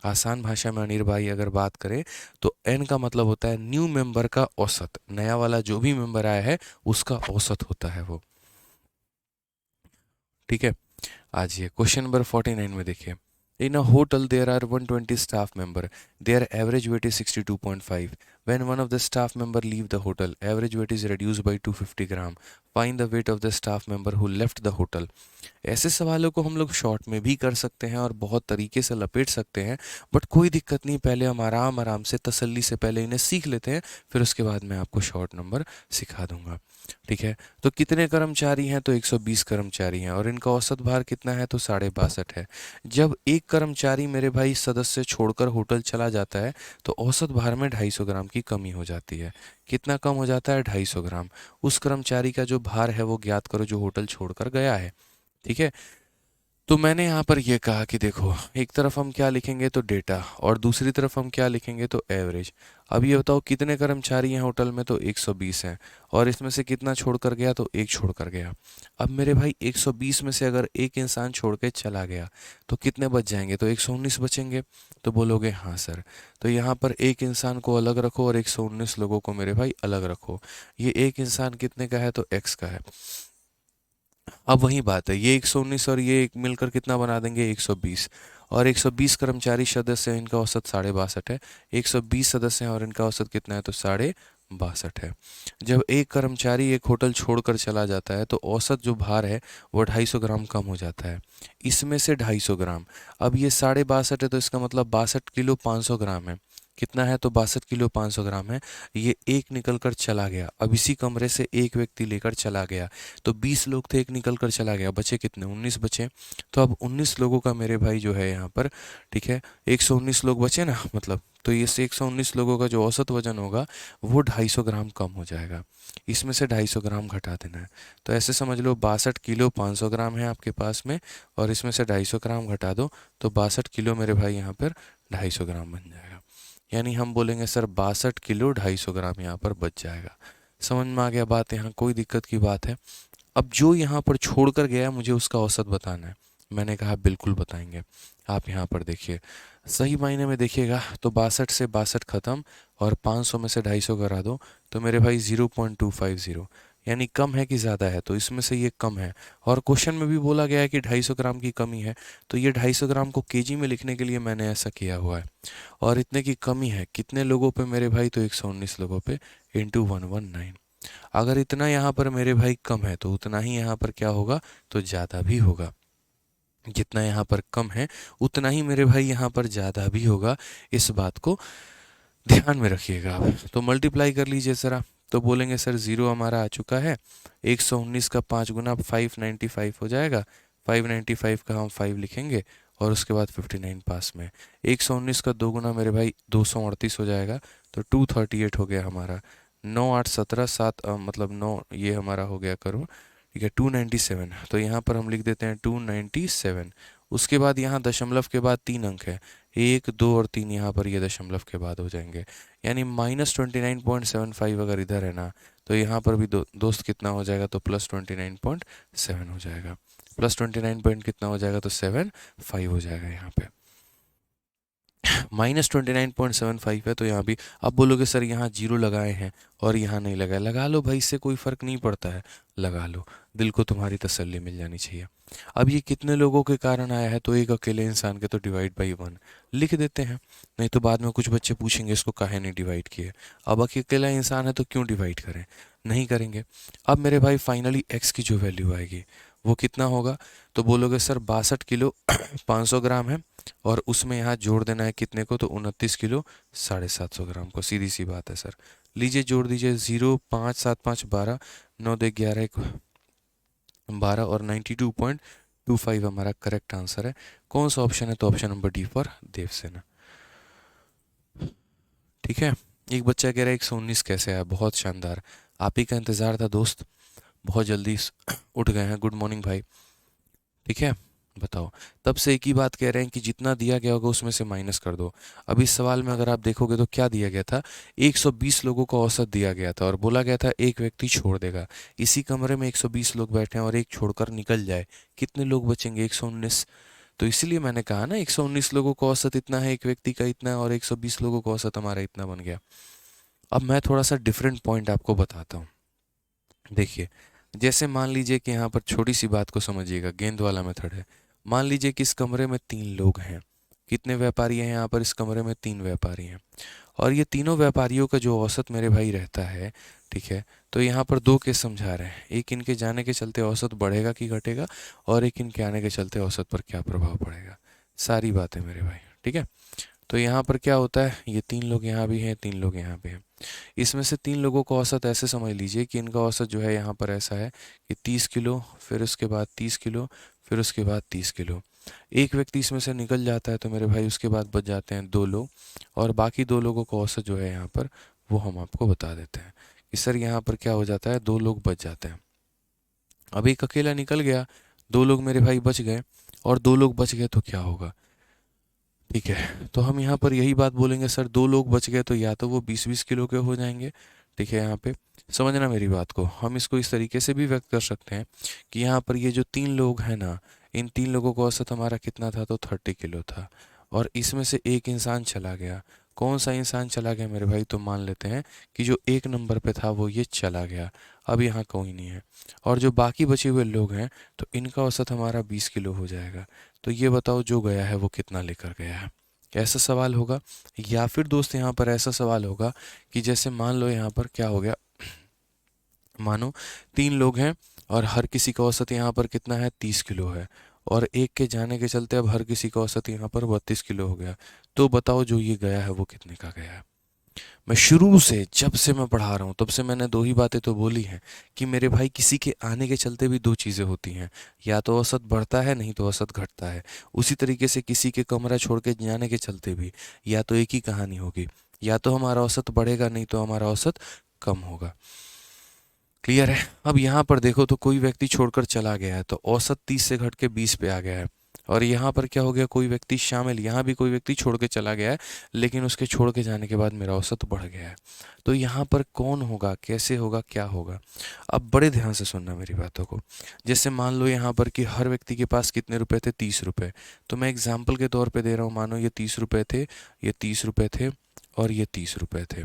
आसान भाषा में अनिर भाई अगर बात करें तो n का मतलब होता है न्यू मेंबर का औसत। नया वाला जो भी मेंबर आया है उसका औसत होता है वो। ठीक है, आज ये क्वेश्चन नंबर 49 में देखिए। In a hotel, there are 120 staff member. Their average weight is 62.5. When one of the staff member leave the hotel, average weight is reduced by 250 gram. Find the weight of the staff member who left the hotel. ऐसे सवालों को हम लोग short में भी कर सकते हैं और बहुत तरीके से लपेट सकते हैं, बट कोई दिक्कत नहीं, पहले हम आराम आराम से तसल्ली से पहले इन्हें सीख लेते हैं, फिर उसके बाद मैं आपको शॉर्ट नंबर सिखा दूंगा। ठीक है, तो कितने कर्मचारी हैं? तो 120 कर्मचारी हैं और इनका औसत भार कितना है? तो 62.5 है। जब एक कर्मचारी मेरे भाई सदस्य छोड़कर होटल चला जाता है तो औसत भार में 250 ग्राम की कमी हो जाती है। कितना कम हो जाता है? 250 ग्राम। उस कर्मचारी का जो भार है वो ज्ञात करो जो होटल छोड़कर गया है। ठीक है, तो मैंने यहाँ पर ये कहा कि देखो एक तरफ हम क्या लिखेंगे तो डेटा और दूसरी तरफ हम क्या लिखेंगे तो एवरेज। अब ये बताओ कितने कर्मचारी हैं होटल में? तो 120 हैं और इसमें से कितना छोड़ कर गया? तो एक छोड़ कर गया। अब मेरे भाई 120 में से अगर एक इंसान छोड़ के चला गया तो कितने बच जाएंगे? तो 119 बचेंगे। तो बोलोगे हाँ सर, तो यहाँ पर एक इंसान को अलग रखो और 119 लोगों को मेरे भाई अलग रखो। ये एक इंसान कितने का है? तो x का है। अब वही बात है, ये 119 और ये एक मिलकर कितना बना देंगे 120। और 120 कर्मचारी सदस्य हैं, इनका औसत 62.5 है। 120 सदस्य हैं और इनका औसत कितना है, तो 62.5 है। जब एक कर्मचारी एक होटल छोड़कर चला जाता है तो औसत जो भार है वो 250 ग्राम कम हो जाता है। इसमें से 250 ग्राम, अब ये 62.5 है तो इसका मतलब 62 किलो 500 ग्राम है। कितना है, तो 62 किलो 500 ग्राम है। ये एक निकल कर चला गया, अब इसी कमरे से एक व्यक्ति लेकर चला गया। तो 20 लोग थे, एक निकल कर चला गया, बचे कितने, 19 बचे। तो अब 19 लोगों का मेरे भाई जो है यहाँ पर, ठीक है, 119 लोग बचे ना, मतलब तो ये 119 लोगों का जो औसत वजन होगा वो 250 ग्राम कम हो जाएगा। इसमें से 250 ग्राम घटा देना है। तो ऐसे समझ लो 62 किलो 500 ग्राम है आपके पास में, और इसमें से 250 ग्राम घटा दो तो 62 किलो मेरे भाई यहाँ पर 250 ग्राम बन जाएगा। यानी हम बोलेंगे सर 62 किलो 250 ग्राम यहाँ पर बच जाएगा। समझ में आ गया बात, यहाँ कोई दिक्कत की बात है। अब जो यहाँ पर छोड़कर गया मुझे उसका औसत बताना है। मैंने कहा बिल्कुल बताएंगे। आप यहाँ पर देखिए, सही मायने में देखिएगा तो 62 से 62 खत्म और 500 में से 250 करा दो तो मेरे भाई 0.250, यानी कम है कि ज़्यादा है, तो इसमें से ये कम है। और क्वेश्चन में भी बोला गया है कि 250 ग्राम की कमी है, तो ये 250 ग्राम को केजी में लिखने के लिए मैंने ऐसा किया हुआ है। और इतने की कमी है कितने लोगों पे मेरे भाई, तो 119 लोगों पे, इंटू 119। अगर इतना यहाँ पर मेरे भाई कम है तो उतना ही यहाँ पर क्या होगा, तो ज़्यादा भी होगा। जितना यहाँ पर कम है उतना ही मेरे भाई यहाँ पर ज़्यादा भी होगा। इस बात को ध्यान में रखिएगा आप। तो मल्टीप्लाई कर लीजिए ज़रा, तो बोलेंगे सर ज़ीरो हमारा आ चुका है, 119 का 5 गुना 595 हो जाएगा। 595 का हम 5 लिखेंगे और उसके बाद 59 पास में। 119 का 2 गुना मेरे भाई 238 हो जाएगा, तो 238 हो गया हमारा। 9 8 17 7 मतलब 9, ये हमारा हो गया करो, ठीक है, 297। तो यहाँ पर हम लिख देते हैं 297। उसके बाद यहाँ दशमलव के बाद 3 अंक है, 1 2 और 3, यहाँ पर ये दशमलव के बाद हो जाएंगे। यानी -29.75 अगर इधर है ना, तो यहाँ पर भी दोस्त कितना हो जाएगा, तो +29.7 हो जाएगा। +29 पॉइंट कितना हो जाएगा, तो 75 हो जाएगा यहाँ पे। -29.75 है तो यहाँ भी। अब बोलोगे सर यहाँ जीरो लगाए हैं और यहाँ नहीं लगाए, लगा लो भाई, इससे कोई फ़र्क नहीं पड़ता है, लगा लो, दिल को तुम्हारी तसल्ली मिल जानी चाहिए। अब ये कितने लोगों के कारण आया है, तो एक अकेले इंसान के, तो डिवाइड बाई 1 लिख देते हैं। नहीं तो बाद में कुछ बच्चे पूछेंगे इसको काहे नहीं डिवाइड किए। अब अकेला इंसान है तो क्यों डिवाइड करें, नहीं करेंगे। अब मेरे भाई फाइनली एक्स की जो वैल्यू आएगी वो कितना होगा, तो बोलोगे सर 62 किलो 500 ग्राम है, और उसमें यहाँ जोड़ देना है कितने को, तो 29 किलो 750 ग्राम को। सीधी सी बात है सर, लीजिए जोड़ दीजिए, 0 5 7 5 12, 9 दे 11 1 12 और 92.25 हमारा करेक्ट आंसर है। कौन सा ऑप्शन है, तो option number D for Devsena. ठीक है। एक बच्चा कह रहा है 119 कैसे आया, बहुत शानदार, आप ही का इंतज़ार था दोस्त, बहुत जल्दी उठ गए हैं, गुड मॉर्निंग भाई। ठीक है, बताओ। तब से एक ही बात कह रहे हैं कि जितना दिया गया होगा उसमें से माइनस कर दो। अब इस सवाल में अगर आप देखोगे तो क्या दिया गया था, 120 लोगों का औसत दिया गया था और बोला गया था एक व्यक्ति छोड़ देगा। इसी कमरे में 120 लोग बैठे हैं और एक छोड़कर निकल जाए, कितने लोग बचेंगे, 119। तो इसीलिए मैंने कहा ना 119 लोगों का औसत इतना है, एक व्यक्ति का इतना है, और 120 लोगों का औसत हमारा इतना बन गया। अब मैं थोड़ा सा डिफरेंट पॉइंट आपको बताता हूँ। देखिए, जैसे मान लीजिए कि यहाँ पर छोटी सी बात को समझिएगा, गेंद वाला मेथड है। मान लीजिए कि इस कमरे में 3 लोग हैं। कितने व्यापारी हैं यहाँ पर, इस कमरे में 3 व्यापारी हैं, और ये तीनों व्यापारियों का जो औसत मेरे भाई रहता है, ठीक है, तो यहाँ पर 2 केस समझा रहे हैं, एक इनके जाने के चलते औसत बढ़ेगा कि घटेगा, और एक इनके आने के चलते औसत पर क्या प्रभाव पड़ेगा। सारी बातें मेरे भाई, ठीक है। तो यहाँ पर क्या होता है, ये 3 लोग यहाँ भी हैं, 3 लोग यहाँ भी हैं। इसमें से 3 लोगों का औसत ऐसे समझ लीजिए कि इनका औसत जो है यहाँ पर ऐसा है कि 30 किलो, फिर उसके बाद 30 किलो, फिर उसके बाद 30 किलो। एक व्यक्ति इसमें से निकल जाता है तो मेरे भाई उसके बाद बच जाते हैं 2 लोग, और बाकी 2 लोगों का औसत जो है यहाँ पर वो हम आपको बता देते हैं कि सर यहाँ पर क्या हो जाता है, 2 लोग बच जाते हैं। अब एक अकेला निकल गया, 2 लोग मेरे भाई बच गए, और 2 लोग बच गए तो क्या होगा, ठीक है। तो हम यहाँ पर यही बात बोलेंगे, सर 2 लोग बच गए तो या तो वो 20-20 किलो के हो जाएंगे, ठीक है। यहाँ पे समझना मेरी बात को, हम इसको इस तरीके से भी व्यक्त कर सकते हैं कि यहाँ पर ये जो 3 लोग हैं ना, इन 3 लोगों का औसत हमारा कितना था, तो 30 किलो था, और इसमें से एक इंसान चला गया कौन सा इंसान चला गया मेरे भाई? तो मान लेते हैं कि जो 1 नंबर पे था वो ये चला गया, अब यहाँ कोई नहीं है, और जो बाकी बचे हुए लोग हैं तो इनका औसत हमारा 20 किलो हो जाएगा। तो ये बताओ जो गया है वो कितना लेकर गया है? ऐसा सवाल होगा। या फिर दोस्त यहाँ पर ऐसा सवाल होगा कि जैसे मान लो यहाँ पर क्या हो गया, मानो 3 लोग हैं और हर किसी का औसत यहाँ पर कितना है? 30 किलो है, और एक के जाने के चलते अब हर किसी का औसत यहाँ पर 32 किलो हो गया। तो बताओ जो ये गया है वो कितने का गया है? मैं शुरू से जब से मैं पढ़ा रहा हूँ तब से मैंने दो ही बातें तो बोली हैं कि मेरे भाई किसी के आने के चलते भी दो चीज़ें होती हैं, या तो औसत बढ़ता है नहीं तो औसत घटता है। उसी तरीके से किसी के कमरा छोड़ के जाने के चलते भी या तो एक ही कहानी होगी, या तो हमारा औसत बढ़ेगा नहीं तो हमारा औसत कम होगा। क्लियर है? अब यहाँ पर देखो तो कोई व्यक्ति छोड़कर चला गया है तो औसत 30 से घट के 20 पे आ गया है, और यहाँ पर क्या हो गया, कोई व्यक्ति शामिल, यहाँ भी कोई व्यक्ति छोड़ के चला गया है लेकिन उसके छोड़ के जाने के बाद मेरा औसत बढ़ गया है। तो यहाँ पर कौन होगा, कैसे होगा, क्या होगा? अब बड़े ध्यान से सुनना मेरी बातों को। जैसे मान लो यहाँ पर कि हर व्यक्ति के पास कितने रुपए थे? 30 रुपए। तो मैं एग्जाम्पल के तौर पर दे रहा हूँ, मानो ये 30 रुपए थे, ये 30 रुपए थे, और ये 30 रुपए थे।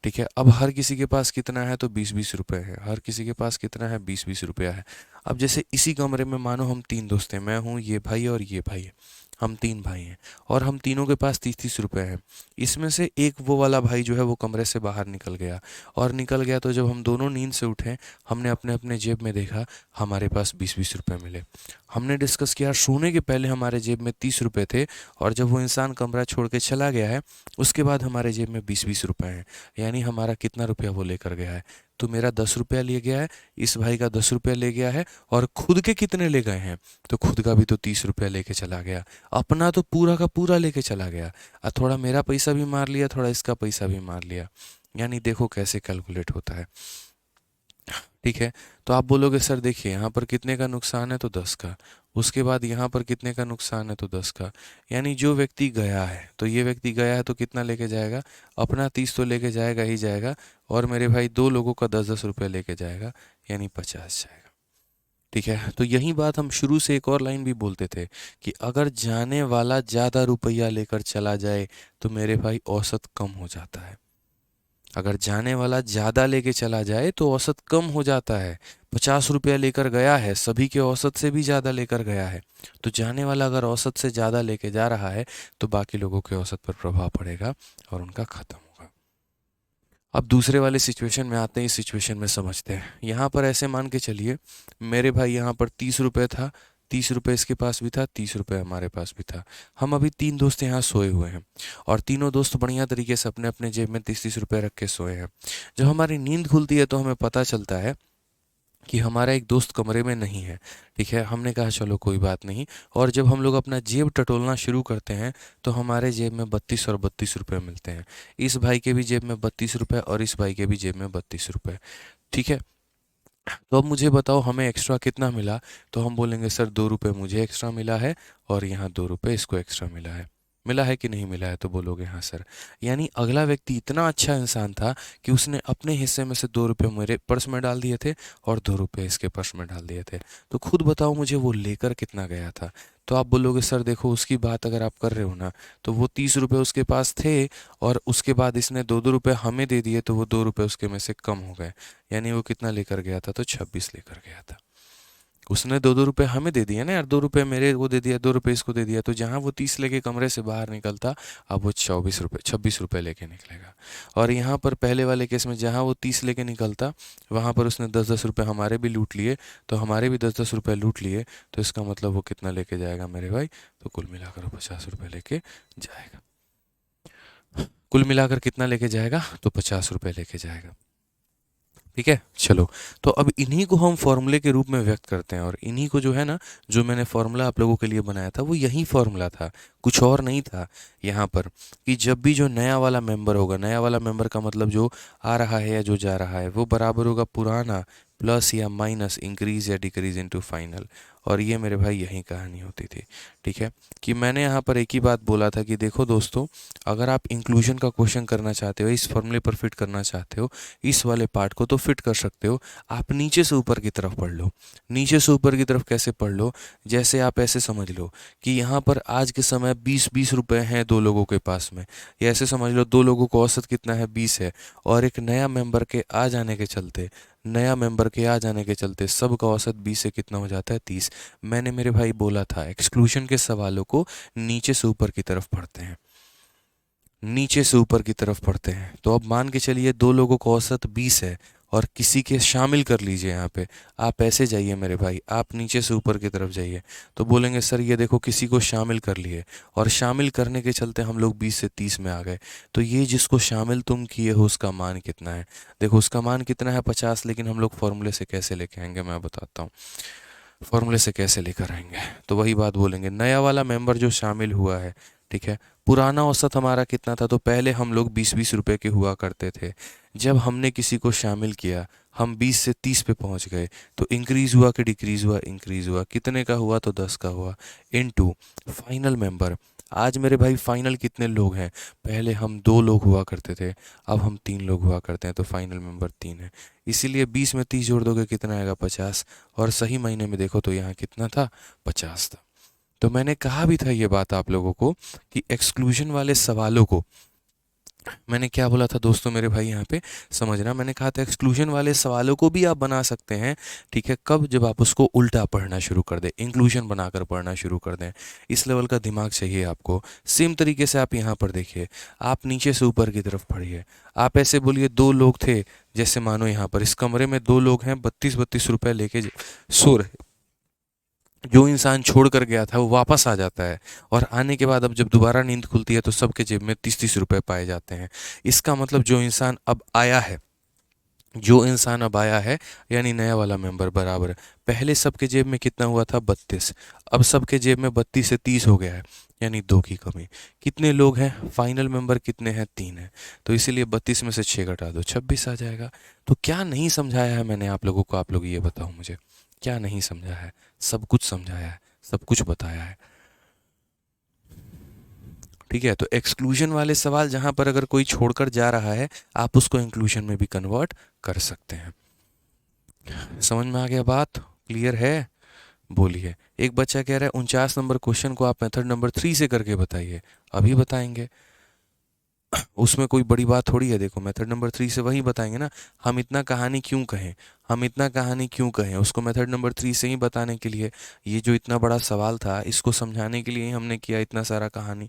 ठीक है, अब हर किसी के पास कितना है? तो 20-20 रुपए है। हर किसी के पास कितना है? 20-20 रुपया है। अब जैसे इसी कमरे में मानो हम 3 दोस्त हैं, मैं हूँ, ये भाई और ये भाई है, हम 3 भाई हैं, और हम तीनों के पास 30-30 रुपए हैं। इसमें से एक वो वाला भाई जो है वो कमरे से बाहर निकल गया, और निकल गया तो जब हम दोनों नींद से उठे हमने अपने अपने जेब में देखा, हमारे पास 20-20 रुपए मिले। हमने डिस्कस किया, सोने के पहले हमारे जेब में 30 रुपए थे, और जब वो इंसान कमरा छोड़ के चला गया है उसके बाद हमारे जेब में 20-20 रुपए हैं। यानी हमारा कितना रुपया वो लेकर गया है? तो मेरा 10 रुपया ले गया है, इस भाई का 10 रुपया ले गया है, और खुद के कितने ले गए हैं? तो खुद का भी तो 30 रुपया लेके चला गया, अपना तो पूरा का पूरा लेके चला गया, और थोड़ा मेरा पैसा भी मार लिया, थोड़ा इसका पैसा भी मार लिया। यानी देखो कैसे कैलकुलेट होता है। ठीक है, तो आप बोलोगे सर देखिए यहाँ पर कितने का नुकसान है? तो 10 का। उसके बाद यहाँ पर कितने का नुकसान है? तो 10 का। यानी जो व्यक्ति गया है, तो ये व्यक्ति गया है तो कितना लेके जाएगा? अपना 30 तो लेके जाएगा ही जाएगा, और मेरे भाई दो लोगों का 10-10 रुपये लेके जाएगा, यानी 50 जाएगा। ठीक है, तो यही बात हम शुरू से एक और लाइन भी बोलते थे कि अगर जाने वाला ज़्यादा रुपया लेकर चला जाए तो मेरे भाई औसत कम हो जाता है। अगर जाने वाला ज़्यादा लेके चला जाए तो औसत कम हो जाता है। 50 रुपया लेकर गया है, सभी के औसत से भी ज़्यादा लेकर गया है, तो जाने वाला अगर औसत से ज़्यादा लेके जा रहा है तो बाकी लोगों के औसत पर प्रभाव पड़ेगा और उनका ख़त्म होगा। अब दूसरे वाले सिचुएशन में आते हैं, इस सिचुएशन में समझते हैं। यहाँ पर ऐसे मान के चलिए मेरे भाई यहाँ पर 30 रुपये था, 30 रुपये इसके पास भी था, 30 रुपये हमारे पास भी था। हम अभी 3 दोस्त यहाँ सोए हुए हैं, और तीनों दोस्त बढ़िया तरीके से अपने अपने जेब में 30-30 रुपये रख के सोए हैं। जब हमारी नींद खुलती है तो हमें पता चलता है कि हमारा एक दोस्त कमरे में नहीं है। ठीक है, हमने कहा चलो कोई बात नहीं, और जब हम लोग अपना जेब टटोलना शुरू करते हैं तो हमारे जेब में 32 और 32 रुपये मिलते हैं। इस भाई के भी जेब में 32 रुपये और इस भाई के भी जेब में 32 रुपये। ठीक है, तो अब मुझे बताओ हमें एक्स्ट्रा कितना मिला? तो हम बोलेंगे सर 2 रुपये मुझे एक्स्ट्रा मिला है और यहाँ 2 रुपये इसको एक्स्ट्रा मिला है। मिला है कि नहीं मिला है? तो बोलोगे हाँ सर। यानी अगला व्यक्ति इतना अच्छा इंसान था कि उसने अपने हिस्से में से 2 रुपये मेरे पर्स में डाल दिए थे और 2 रुपये इसके पर्स में डाल दिए थे। तो खुद बताओ मुझे वो लेकर कितना गया था? तो आप बोलोगे सर देखो उसकी बात अगर आप कर रहे हो ना, तो वो 30 रुपये उसके पास थे, और उसके बाद इसने 2-2 रुपये हमें दे दिए, तो वो 2 रुपये उसके में से कम हो गए। यानी वो कितना लेकर गया था? तो 26 लेकर गया था। उसने 2-2 रुपये हमें दे दिए ना यार, 2 रुपये मेरे को दे दिया, 2 रुपये इसको दे दिया, तो जहाँ वो 30 लेके कमरे से बाहर निकलता अब वो 26 रुपये लेके निकलेगा। और यहाँ पर पहले वाले केस में जहाँ वो 30 लेके निकलता वहाँ पर उसने 10-10 रुपये हमारे भी लूट लिए, तो हमारे भी 10-10 रुपये लूट लिए, तो इसका मतलब वो कितना लेके जाएगा मेरे भाई? तो कुल मिलाकर वो 50 रुपये लेके जाएगा। कुल मिलाकर कितना लेके जाएगा? तो 50 रुपये लेके जाएगा। ठीक है, चलो, तो अब इन्हीं को हम फॉर्मूले के रूप में व्यक्त करते हैं, और इन्हीं को जो है ना, जो मैंने फॉर्मूला आप लोगों के लिए बनाया था वो यही फॉर्मूला था, कुछ और नहीं था। यहाँ पर कि जब भी जो नया वाला मेंबर होगा, नया वाला मेंबर का मतलब जो आ रहा है या जो जा रहा है, वो बराबर होगा पुराना प्लस या माइनस इंक्रीज या डिक्रीज इनटू फाइनल। और ये मेरे भाई यही कहानी होती थी। ठीक है, कि मैंने यहाँ पर एक ही बात बोला था कि देखो दोस्तों, अगर आप इंक्लूजन का क्वेश्चन करना चाहते हो, इस फॉर्मूले पर फिट करना चाहते हो इस वाले पार्ट को, तो फिट कर सकते हो। आप नीचे से ऊपर की तरफ पढ़ लो। नीचे से ऊपर की तरफ कैसे पढ़ लो? जैसे आप ऐसे समझ लो कि यहाँ पर आज के समय 20-20 रुपए हैं दो लोगों के पास में, या ऐसे समझ लो दो लोगों को औसत कितना है, 20 है, और एक नया मेंबर के आ जाने के चलते, सबका औसत 20 से कितना हो जाता है, 30। मैंने मेरे भाई बोला था एक्सक्लूजन के सवालों को नीचे से ऊपर की तरफ पढ़ते हैं, नीचे से ऊपर की तरफ पढ़ते हैं। तो अब मान के चलिए दो लोगों का औसत 20 है और किसी के शामिल कर लीजिए यहाँ पे। आप ऐसे जाइए मेरे भाई, आप नीचे से ऊपर की तरफ जाइए, तो बोलेंगे सर ये देखो किसी को शामिल कर लिए, और शामिल करने के चलते हम लोग 20 से 30 में आ गए। तो ये जिसको शामिल तुम किए हो उसका मान कितना है? देखो उसका मान कितना है, 50। लेकिन हम लोग फॉर्मूले से कैसे लेके आएंगे, मैं बताता हूँ फॉर्मूले से कैसे लेकर आएंगे। तो वही बात बोलेंगे, नया वाला मेंबर जो शामिल हुआ है, ठीक है, पुराना औसत हमारा कितना था? तो पहले हम लोग 20-20 रुपए के हुआ करते थे। जब हमने किसी को शामिल किया, हम 20 से 30 पे पहुंच गए, तो इंक्रीज हुआ कि डिक्रीज हुआ? इंक्रीज हुआ। कितने का हुआ? तो 10 का हुआ। Into final member. आज मेरे भाई फाइनल कितने लोग हैं? पहले हम 2 लोग हुआ करते थे, अब हम 3 लोग हुआ करते हैं, तो फाइनल मेंबर 3 है। इसीलिए 20 में 30 जोड़ दोगे कितना आएगा? 50। और सही महीने में देखो तो यहाँ कितना था? 50 था। तो मैंने कहा भी था ये बात आप लोगों को कि एक्सक्लूजन वाले सवालों को, मैंने क्या बोला था दोस्तों मेरे भाई यहाँ पे समझना, मैंने कहा था एक्सक्लूजन वाले सवालों को भी आप बना सकते हैं। ठीक है, कब? जब आप उसको उल्टा पढ़ना शुरू कर दें, इंक्लूजन बनाकर पढ़ना शुरू कर दें। इस लेवल का दिमाग चाहिए आपको। सेम तरीके से आप यहाँ पर देखिए, आप नीचे से ऊपर की तरफ पढ़िए। आप ऐसे बोलिए 2 लोग थे, जैसे मानो यहाँ पर इस कमरे में 2 लोग हैं, 32-32 रुपए लेके सो रहे। जो इंसान छोड़ कर गया था वो वापस आ जाता है, और आने के बाद अब जब दोबारा नींद खुलती है तो सबके जेब में 30-30 रुपए पाए जाते हैं। इसका मतलब जो इंसान अब आया है, यानी नया वाला मेंबर बराबर, पहले सबके जेब में कितना हुआ था? 32। अब सबके जेब में 32 से 30 हो गया है, यानी 2 की कमी। कितने लोग हैं? फाइनल मेंबर कितने हैं? 3 है। तो इसीलिए 32 में से 6 घटा दो, 26 आ जाएगा। तो क्या नहीं समझाया है मैंने आप लोगों को? आप लोग ये बताओ मुझे, क्या नहीं समझा है? सब कुछ समझाया है, सब कुछ बताया है। ठीक है, तो एक्सक्लूजन वाले सवाल जहां पर अगर कोई छोड़कर जा रहा है, आप उसको इंक्लूजन में भी कन्वर्ट कर सकते हैं। समझ में आ गया बात? क्लियर है? बोलिए। एक बच्चा कह रहा है 49 नंबर क्वेश्चन को आप मेथड नंबर 3 से करके बताइए। अभी बताएंगे, उसमें कोई बड़ी बात थोड़ी है। देखो मेथड नंबर 3 से वही बताएंगे ना। हम इतना कहानी क्यों कहें उसको मेथड नंबर 3 से ही बताने के लिए। ये जो इतना बड़ा सवाल था इसको समझाने के लिए ही हमने किया इतना सारा कहानी।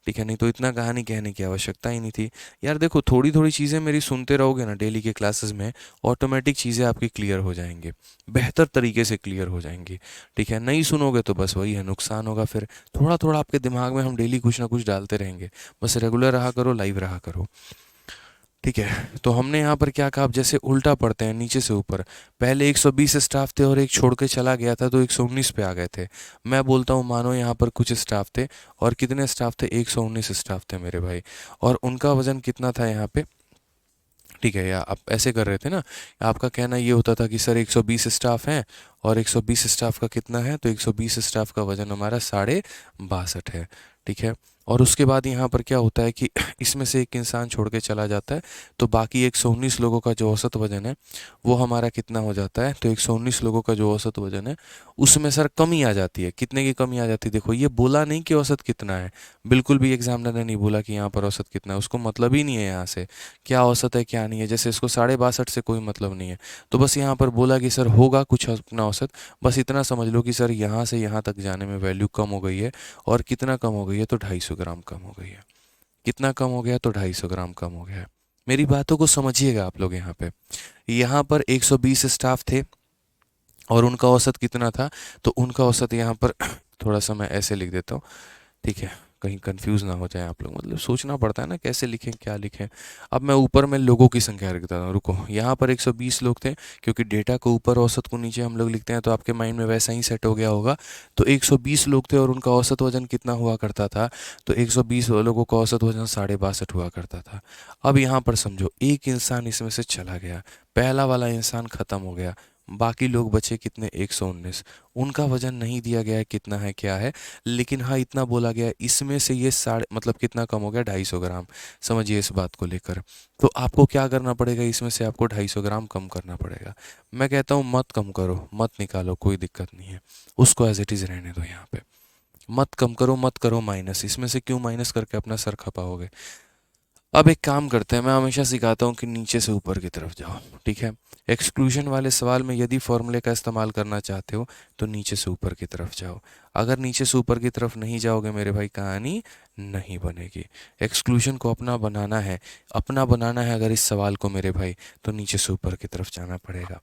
ठीक है, नहीं तो इतना कहानी कहने की आवश्यकता ही नहीं थी। यार देखो, थोड़ी थोड़ी चीज़ें मेरी सुनते रहोगे ना डेली के क्लासेस में, ऑटोमेटिक चीज़ें आपकी क्लियर हो जाएंगी, बेहतर तरीके से क्लियर हो जाएंगी। ठीक है, नहीं सुनोगे तो बस वही है, नुकसान होगा। फिर थोड़ा थोड़ा आपके दिमाग में हम डेली कुछ ना कुछ डालते रहेंगे। बस रेगुलर रहा करो, लाइव रहा करो। ठीक है, तो हमने यहाँ पर क्या कहा? अब जैसे उल्टा पढ़ते हैं नीचे से ऊपर, पहले 120 स्टाफ थे और एक छोड़ के चला गया था तो 119 पे आ गए थे। मैं बोलता हूँ मानो यहाँ पर कुछ स्टाफ थे, और कितने स्टाफ थे? 119 स्टाफ थे मेरे भाई, और उनका वजन कितना था यहाँ पे? ठीक है, या आप ऐसे कर रहे थे ना, आपका कहना ये होता था कि सर 120 स्टाफ हैं, और 120 स्टाफ का कितना है? तो 120 स्टाफ का वजन हमारा 62.5 है। ठीक है, और उसके बाद यहाँ पर क्या होता है कि इसमें से एक इंसान छोड़ के चला जाता है, तो बाकी 119 लोगों का जो औसत वजन है वो हमारा कितना हो जाता है? तो 119 लोगों का जो औसत वजन है उसमें सर कमी आ जाती है। कितने की कमी आ जाती है? देखो, ये बोला नहीं कि औसत कितना है, बिल्कुल भी एग्जामिनर ने नहीं बोला कि यहाँ पर औसत कितना है, उसको मतलब ही नहीं है यहाँ से क्या औसत है क्या नहीं है। जैसे इसको 62.5 से कोई मतलब नहीं है, तो बस यहाँ पर बोला कि सर होगा कुछ अपना औसत। बस इतना समझ लो कि सर यहाँ से यहाँ तक जाने में वैल्यू कम हो गई है, और कितना कम हो गई है? तो 250 ग्राम कम हो गई है। कितना कम हो गया? तो 250 ग्राम कम हो गया है। मेरी बातों को समझिएगा आप लोग। यहाँ पर 120 स्टाफ थे और उनका औसत कितना था? तो उनका औसत यहाँ पर थोड़ा सा मैं ऐसे लिख देता हूँ, ठीक है, कहीं कंफ्यूज ना हो जाए आप लोग। मतलब सोचना पड़ता है ना कैसे लिखें क्या लिखें। अब मैं ऊपर में लोगों की संख्या रख देता हूँ, रुको। यहाँ पर 120 लोग थे, क्योंकि डेटा को ऊपर औसत को नीचे हम लोग लिखते हैं, तो आपके माइंड में वैसा ही सेट हो गया होगा। तो 120 लोग थे और उनका औसत वजन कितना हुआ करता था? तो 120 लोगों का औसत वजन 62.5 हुआ करता था। अब यहाँ पर समझो, एक इंसान इसमें से चला गया, पहला वाला इंसान खत्म हो गया। बाकी लोग बचे कितने, 119। उनका वजन नहीं दिया गया है कितना है क्या है, लेकिन हाँ इतना बोला गया है इसमें से ये साढ़े मतलब कितना कम हो गया, 250 ग्राम। समझिए इस बात को लेकर। तो आपको क्या करना पड़ेगा, इसमें से आपको 250 ग्राम कम करना पड़ेगा। मैं कहता हूँ मत कम करो, मत निकालो, कोई दिक्कत नहीं है, उसको एज इट इज़ रहने दो यहाँ पे। मत कम करो, मत करो माइनस, इसमें से क्यों माइनस करके अपना सर खपाओगे। अब एक काम करते हैं, मैं हमेशा सिखाता हूँ कि नीचे से ऊपर की तरफ जाओ, ठीक है। एक्सक्लूजन वाले सवाल में यदि फॉर्मूले का इस्तेमाल करना चाहते हो तो नीचे से ऊपर की तरफ जाओ। अगर नीचे से ऊपर की तरफ नहीं जाओगे मेरे भाई, कहानी नहीं बनेगी। एक्सक्लूजन को अपना बनाना है, अपना बनाना है अगर इस सवाल को मेरे भाई, तो नीचे से ऊपर की तरफ जाना पड़ेगा,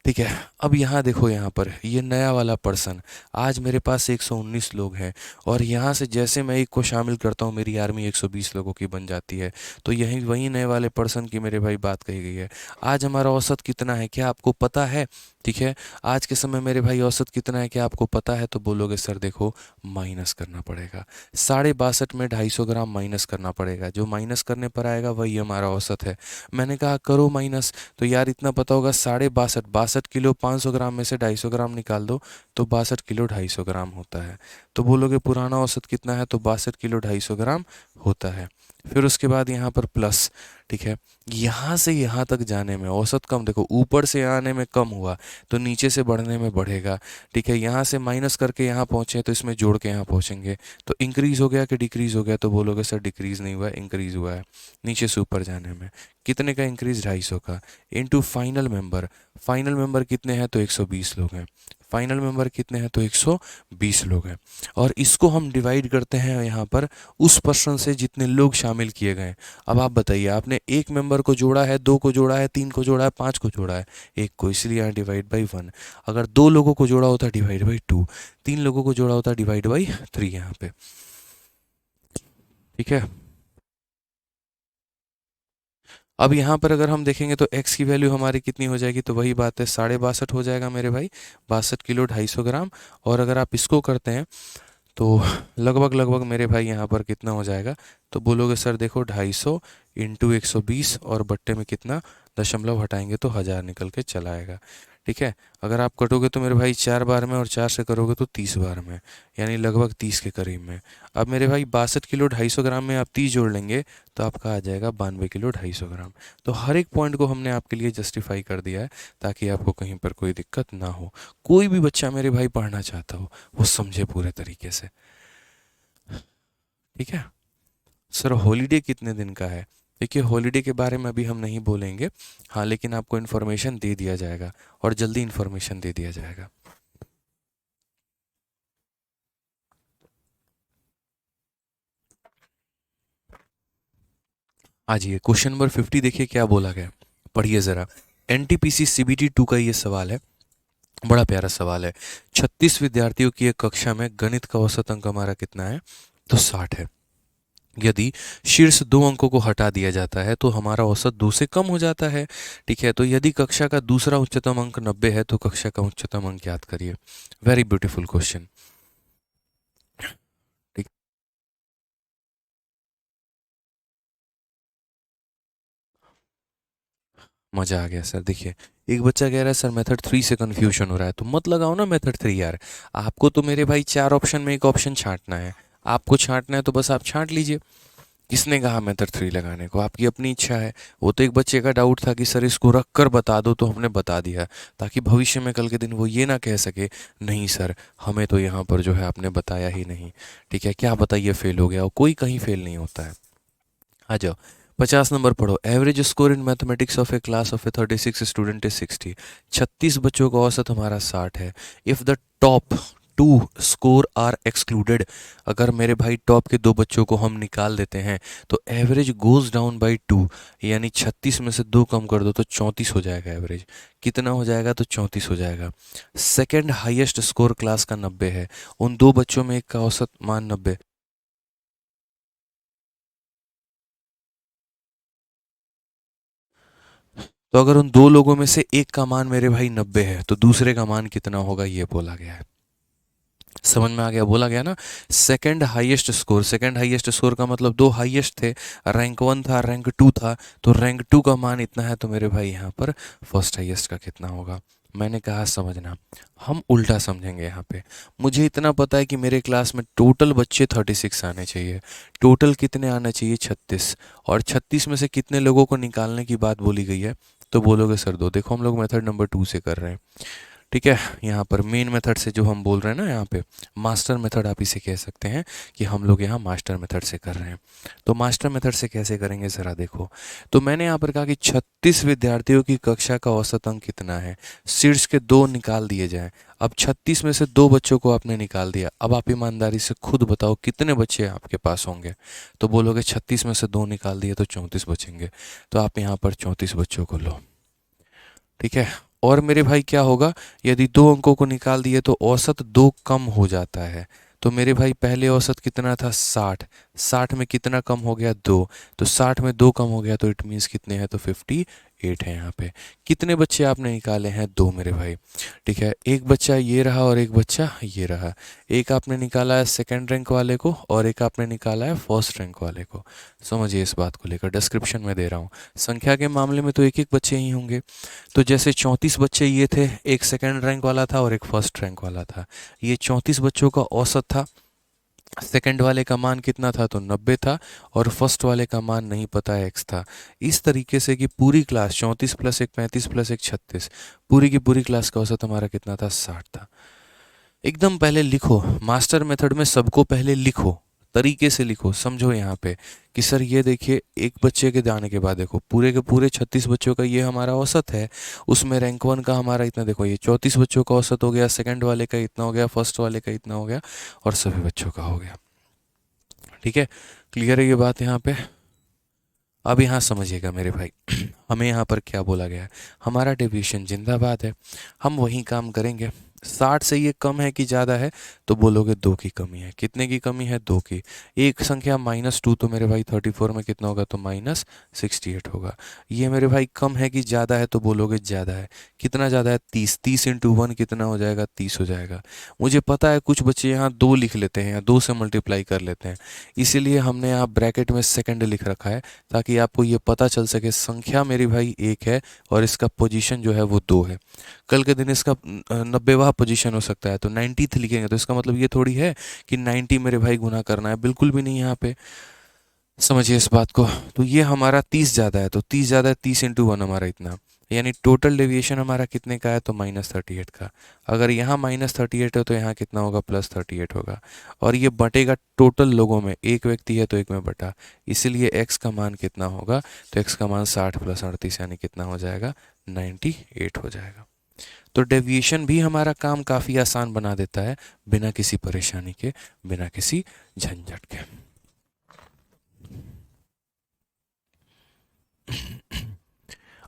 ठीक है। अब यहाँ देखो, यहाँ पर ये नया वाला पर्सन, आज मेरे पास 119 लोग हैं और यहाँ से जैसे मैं एक को शामिल करता हूँ मेरी आर्मी 120 लोगों की बन जाती है। तो यही वही नए वाले पर्सन की मेरे भाई बात कही गई है। आज हमारा औसत कितना है क्या आपको पता है, ठीक है। आज के समय मेरे भाई औसत कितना है क्या आपको पता है, तो बोलोगे सर देखो माइनस करना पड़ेगा, 62.5 में 250 ग्राम माइनस करना पड़ेगा, जो माइनस करने पर आएगा वही हमारा औसत है। मैंने कहा करो माइनस, तो यार इतना पता होगा 62.5, 62 किलो 500 ग्राम में से 250 ग्राम निकाल दो तो 62 किलो 250 ग्राम होता है। तो बोलोगे पुराना औसत कितना है, तो 62 किलो 250 ग्राम होता है। फिर उसके बाद यहाँ पर प्लस, ठीक है। यहाँ से यहाँ तक जाने में औसत कम, देखो ऊपर से आने में कम हुआ तो नीचे से बढ़ने में बढ़ेगा, ठीक है। यहाँ से माइनस करके यहाँ पहुँचे तो इसमें जोड़ के यहाँ पहुँचेंगे, तो इंक्रीज हो गया कि डिक्रीज हो गया, तो बोलोगे सर डिक्रीज नहीं हुआ है, इंक्रीज हुआ है नीचे से ऊपर जाने में। कितने का इंक्रीज, 250 का, into final member. Final member कितने हैं, तो 120 लोग हैं। फाइनल मेंबर कितने हैं, तो 120 लोग हैं। और इसको हम डिवाइड करते हैं यहाँ पर उस पर्सन से जितने लोग शामिल किए गए। अब आप बताइए, आपने एक मेंबर को जोड़ा है, दो को जोड़ा है, तीन को जोड़ा है, पांच को जोड़ा है, एक को, इसलिए यहाँ डिवाइड बाई 1। अगर दो लोगों को जोड़ा होता डिवाइड बाई 2, तीन लोगों को जोड़ा होता डिवाइड बाई 3 यहाँ पे, ठीक है। अब यहाँ पर अगर हम देखेंगे तो x की वैल्यू हमारी कितनी हो जाएगी, तो वही बात है, 62.5 हो जाएगा मेरे भाई, 62 किलो 250 ग्राम। और अगर आप इसको करते हैं तो लगभग लगभग मेरे भाई यहाँ पर कितना हो जाएगा, तो बोलोगे सर देखो 250 इंटू 120 और बट्टे में कितना दशमलव हटाएंगे तो 1000 निकल के चला आएगा, ठीक है। अगर आप कटोगे तो मेरे भाई 4 बार में और 4 से करोगे तो 30 बार में, यानी लगभग 30 के करीब में। अब मेरे भाई 62 किलो 250 ग्राम में आप 30 जोड़ लेंगे तो आपका आ जाएगा 92 किलो 250 ग्राम। तो हर एक पॉइंट को हमने आपके लिए जस्टिफाई कर दिया है ताकि आपको कहीं पर कोई दिक्कत ना हो। कोई भी बच्चा मेरे भाई पढ़ना चाहता हो वो समझे पूरे तरीके से, ठीक है। सर हॉलीडे कितने दिन का है, देखिए हॉलीडे के बारे में अभी हम नहीं बोलेंगे, हाँ, लेकिन आपको इन्फॉर्मेशन दे दिया जाएगा और जल्दी इन्फॉर्मेशन दे दिया जाएगा। आज ये क्वेश्चन नंबर 50 देखिए क्या बोला गया, पढ़िए ज़रा। एनटीपीसी सीबीटी 2 का ये सवाल है, बड़ा प्यारा सवाल है। 36 विद्यार्थियों की एक कक्षा में गणित का औसत अंक हमारा कितना है, तो 60 है। यदि शीर्ष दो अंकों को हटा दिया जाता है तो हमारा औसत 2 से कम हो जाता है, ठीक है। तो यदि कक्षा का दूसरा उच्चतम अंक 90 है तो कक्षा का उच्चतम अंक याद करिए। वेरी ब्यूटीफुल क्वेश्चन, ठीक। मजा आ गया सर। देखिए एक बच्चा कह रहा है सर मेथड 3 से कंफ्यूजन हो रहा है, तो मत लगाओ ना मेथड 3 यार। आपको तो मेरे भाई 4 ऑप्शन में एक ऑप्शन छांटना है, आपको छांटना है तो बस आप छांट लीजिए। किसने कहा मेथड 3 लगाने को, आपकी अपनी इच्छा है। वो तो एक बच्चे का डाउट था कि सर इसको रख कर बता दो, तो हमने बता दिया ताकि भविष्य में कल के दिन वो ये ना कह सके नहीं सर हमें तो यहाँ पर जो है आपने बताया ही नहीं, ठीक है। क्या बताइए फेल हो गया, और कोई कहीं फेल नहीं होता है। आ जाओ 50 नंबर पढ़ो। Average score in mathematics of a class of a 36 student is 60। 36 बच्चों का औसत हमारा 60 है। If the top two score are excluded, अगर मेरे भाई टॉप के दो बच्चों को हम निकाल देते हैं तो एवरेज गोज डाउन बाई 2, यानी 36 में से 2 कम कर दो तो 34 हो जाएगा एवरेज। कितना हो जाएगा, तो 34 हो जाएगा। सेकेंड हाईएस्ट स्कोर क्लास का 90 है, उन दो बच्चों में एक का औसत मान 90। तो अगर उन दो लोगों में से एक का मान मेरे भाई 90 है तो दूसरे का मान कितना होगा, ये बोला गया है। समझ में आ गया, बोला गया ना। Second highest score, second highest score का मतलब दो हाईएस्ट थे, रैंक 1 था रैंक 2 था, तो रैंक 2 का मान इतना है, तो मेरे भाई यहाँ पर फर्स्ट हाईएस्ट का कितना होगा। मैंने कहा समझना, हम उल्टा समझेंगे यहाँ पे। मुझे इतना पता है कि मेरे क्लास में टोटल बच्चे 36 आने चाहिए। टोटल कितने आने चाहिए? 36। और 36 में से कितने लोगों को निकालने की बात बोली गई है? तो बोलोगे सर दो। देखो हम लोग मेथड नंबर 2 से कर रहे हैं, ठीक है। यहाँ पर मेन मेथड से जो हम बोल रहे हैं ना, यहाँ पे मास्टर मेथड आप इसे कह सकते हैं कि हम लोग यहाँ मास्टर मेथड से कर रहे हैं। तो मास्टर मेथड से कैसे करेंगे ज़रा देखो। तो मैंने यहाँ पर कहा कि 36 विद्यार्थियों की कक्षा का औसत अंक कितना है, शीर्ष के दो निकाल दिए जाएं। अब 36 में से दो बच्चों को आपने निकाल दिया। अब आप ईमानदारी से खुद बताओ कितने बच्चे आपके पास होंगे। तो बोलोगे 36 में से दो निकाल दिए तो 34 बचेंगे। तो आप यहाँ पर 34 बच्चों को लो, ठीक है। और मेरे भाई क्या होगा, यदि दो अंकों को निकाल दिए तो औसत दो कम हो जाता है। तो मेरे भाई पहले औसत कितना था? 60। 60 में कितना कम हो गया? दो। तो 60 में दो कम हो गया तो इट मीन्स कितने हैं? तो 58 है। यहाँ पे कितने बच्चे आपने निकाले हैं? दो मेरे भाई, ठीक है। एक बच्चा ये रहा और एक बच्चा ये रहा। एक आपने निकाला है सेकंड रैंक वाले को और एक आपने निकाला है फर्स्ट रैंक वाले को। समझिए इस बात को लेकर, डिस्क्रिप्शन में दे रहा हूँ। संख्या के मामले में तो एक एक बच्चे ही होंगे। तो जैसे 34 बच्चे ये थे, एक सेकंड रैंक वाला था और एक फर्स्ट रैंक वाला था। ये 34 बच्चों का औसत था। सेकंड वाले का मान कितना था? तो 90 था। और फर्स्ट वाले का मान नहीं पता है, x था। इस तरीके से कि पूरी क्लास 34 प्लस एक 35 प्लस एक 36, पूरी की पूरी क्लास का औसत हमारा कितना था? 60 था। एकदम पहले लिखो, मास्टर मेथड में सबको पहले लिखो, तरीके से लिखो, समझो यहाँ पे कि सर ये देखिए एक बच्चे के जाने के बाद देखो पूरे के पूरे 36 बच्चों का ये हमारा औसत है। उसमें रैंक वन का हमारा इतना, देखो ये 34 बच्चों का औसत हो गया, सेकंड वाले का इतना हो गया, फर्स्ट वाले का इतना हो गया और सभी बच्चों का हो गया, ठीक है। क्लियर है ये बात यहाँ पे? अब यहाँ समझिएगा मेरे भाई हमें यहाँ पर क्या बोला गया है। हमारा डेविएशन जिंदाबाद है, हम वही काम करेंगे। 60 से ये कम है कि ज़्यादा है? तो बोलोगे दो की कमी है। कितने की कमी है? दो की। एक संख्या -2, तो मेरे भाई 34 में कितना होगा? तो -68 होगा। ये मेरे भाई कम है कि ज़्यादा है? तो बोलोगे ज़्यादा है। कितना ज़्यादा है? 30। 30 इंटू 1 कितना हो जाएगा? 30 हो जाएगा। मुझे पता है कुछ बच्चे यहाँ दो लिख लेते हैं या दो से मल्टीप्लाई कर लेते हैं, इसीलिए हमने यहाँ ब्रैकेट में सेकंड लिख रखा है ताकि आपको ये पता चल सके संख्या मेरी भाई एक है और इसका पोजीशन जो है वो दो है। कल के दिन इसका 90वां पोजीशन हो सकता है, तो 90th लिखेंगे तो इसका मतलब ये थोड़ी है कि 90 मेरे भाई गुना करना है, बिल्कुल भी नहीं। यहाँ पे समझिए इस बात को। तो ये हमारा 30 ज़्यादा है, तो 30 ज़्यादा है, 30 इंटू 1 हमारा इतना, यानी टोटल डेविएशन हमारा कितने का है? तो -38 का। अगर यहाँ -38 है तो यहाँ कितना होगा? +38 होगा। और ये बटेगा टोटल लोगों में, एक व्यक्ति है तो एक में बटा, इसीलिए x का मान कितना होगा? तो x का मान 60 + 38 यानी कितना हो जाएगा? 98 हो जाएगा। तो डेविएशन भी हमारा काम काफ़ी आसान बना देता है, बिना किसी परेशानी के, बिना किसी झंझट के।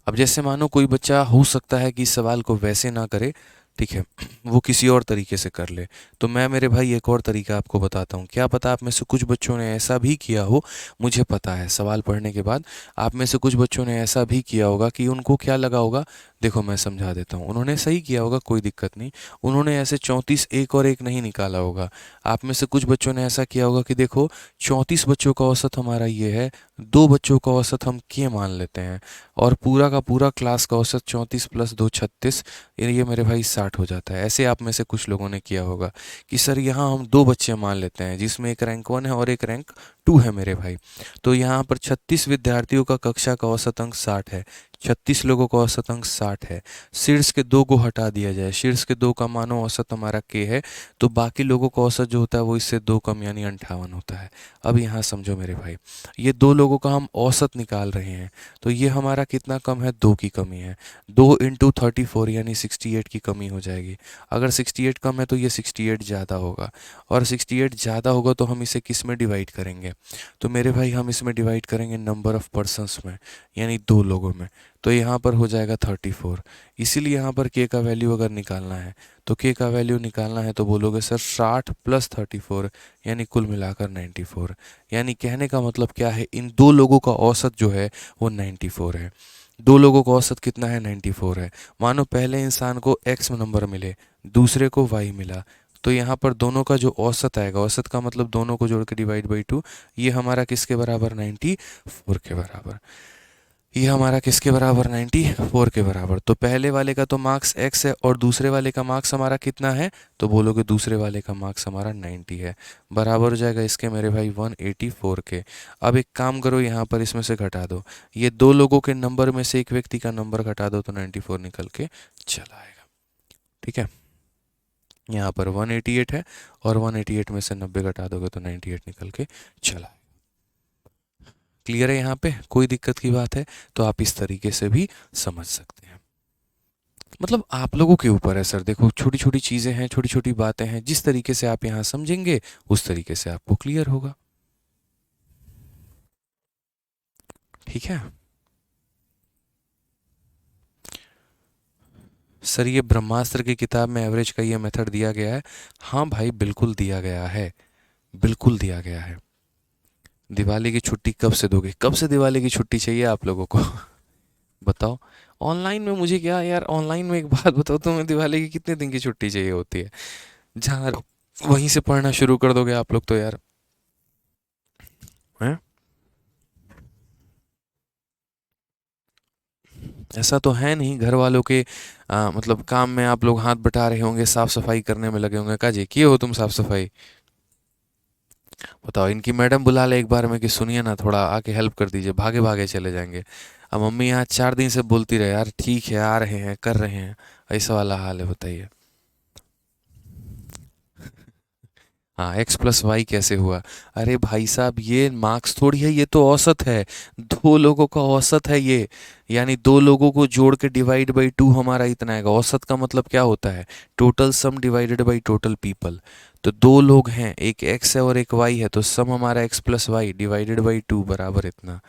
अब जैसे मानो कोई बच्चा हो सकता है कि इस सवाल को वैसे ना करे, ठीक है, वो किसी और तरीके से कर ले। तो मैं मेरे भाई एक और तरीका आपको बताता हूँ। क्या पता आप में से कुछ बच्चों ने ऐसा भी किया हो, मुझे पता है सवाल पढ़ने के बाद आप में से कुछ बच्चों ने ऐसा भी किया होगा कि उनको क्या लगा होगा, देखो मैं समझा देता हूँ। उन्होंने सही किया होगा, कोई दिक्कत नहीं। उन्होंने ऐसे 34 एक और एक नहीं निकाला होगा। आप में से कुछ बच्चों ने ऐसा किया होगा कि देखो 34 बच्चों का औसत हमारा ये है, दो बच्चों का औसत हम के मान लेते हैं और पूरा का पूरा क्लास का औसत 34 + 2 36, ये मेरे भाई 60 हो जाता है। ऐसे आप में से कुछ लोगों ने किया होगा कि सर यहाँ हम दो बच्चे मान लेते हैं जिसमें एक रैंक 1 है और एक रैंक 2 है मेरे भाई। तो यहाँ पर 36 विद्यार्थियों का कक्षा का औसत अंक 60 है, 36 लोगों का औसत अंक 60 है। शीर्ष के दो को हटा दिया जाए, शीर्ष के दो का मानो औसत हमारा के है, तो बाकी लोगों का औसत जो होता है वो इससे दो कम यानी 58 होता है। अब यहाँ समझो मेरे भाई, ये दो लोगों का हम औसत निकाल रहे हैं, तो ये हमारा कितना कम है? दो की कमी है। 2 इंटू 34 यानी 68 की कमी हो जाएगी। अगर 68 कम है तो ये 68 ज़्यादा होगा, और 68 ज़्यादा होगा तो हम इसे किस में डिवाइड करेंगे? तो मेरे भाई हम इसमें डिवाइड करेंगे नंबर ऑफ़ पर्सन्स में, यानी दो लोगों में। तो यहाँ पर हो जाएगा 34। इसीलिए यहाँ पर के का वैल्यू अगर निकालना है तो के का वैल्यू निकालना है तो बोलोगे सर 60 + 34 यानी कुल मिलाकर 94। यानी कहने का मतलब क्या है, इन दो लोगों का औसत जो है वो 94 है। दो लोगों का औसत कितना है? 94 है। मानो पहले इंसान को x नंबर मिले, दूसरे को y मिला, तो यहाँ पर दोनों का जो औसत आएगा, औसत का मतलब दोनों को जोड़ के डिवाइड बाई 2, ये हमारा किसके बराबर? 94 के बराबर। ये हमारा किसके बराबर 94 के बराबर। तो पहले वाले का तो मार्क्स x है और दूसरे वाले का मार्क्स हमारा कितना है, तो बोलोगे दूसरे वाले का मार्क्स हमारा 90 है, बराबर हो जाएगा इसके मेरे भाई 184 के। अब एक काम करो, यहाँ पर इसमें से घटा दो, ये दो लोगों के नंबर में से एक व्यक्ति का नंबर घटा दो तो 94 निकल के चला आएगा। ठीक है, यहाँ पर 188 है और 188 में से 90 घटा दोगे तो 98 निकल के चला। क्लियर है यहाँ पे, कोई दिक्कत की बात है तो आप इस तरीके से भी समझ सकते हैं। मतलब आप लोगों के ऊपर है सर, देखो छोटी छोटी चीज़ें हैं, छोटी छोटी बातें हैं, जिस तरीके से आप यहाँ समझेंगे उस तरीके से आपको क्लियर होगा। ठीक है सर, ये ब्रह्मास्त्र की किताब में एवरेज का ये मेथड दिया गया है। हाँ भाई बिल्कुल दिया गया है, बिल्कुल दिया गया है। दिवाली की छुट्टी कब से दोगे, कब से दिवाली की छुट्टी चाहिए आप लोगों को बताओ। ऑनलाइन में मुझे क्या यार, ऑनलाइन में एक बात बताओ, तुम्हें दिवाली की कितने दिन की छुट्टी चाहिए होती है, जहाँ वहीं से पढ़ना शुरू कर दोगे आप लोग तो यार, हैं? ऐसा तो है नहीं, घर वालों के मतलब काम में आप लोग हाथ बटा रहे होंगे, साफ सफाई करने में लगे होंगे। काजी किए हो तुम साफ सफाई? बताओ, इनकी मैडम बुला ले एक बार में कि सुनिए ना थोड़ा आके हेल्प कर दीजिए, भागे भागे चले जाएंगे। अब मम्मी यहाँ 4 दिन से बोलती रहे यार ठीक है आ रहे हैं कर रहे हैं, ऐसा वाला हाल है बताइए। हाँ x+y कैसे हुआ? अरे भाई साहब ये मार्क्स थोड़ी है, ये तो औसत है, दो लोगों का औसत है ये, यानी दो लोगों को जोड़ के डिवाइड बाई 2 हमारा इतना आएगा। औसत का मतलब क्या होता है, total sum divided by total people. तो दो लोग हैं, एक x है और एक y है, तो सम हमारा x+y डिवाइडेड बाई 2 बराबर इतना।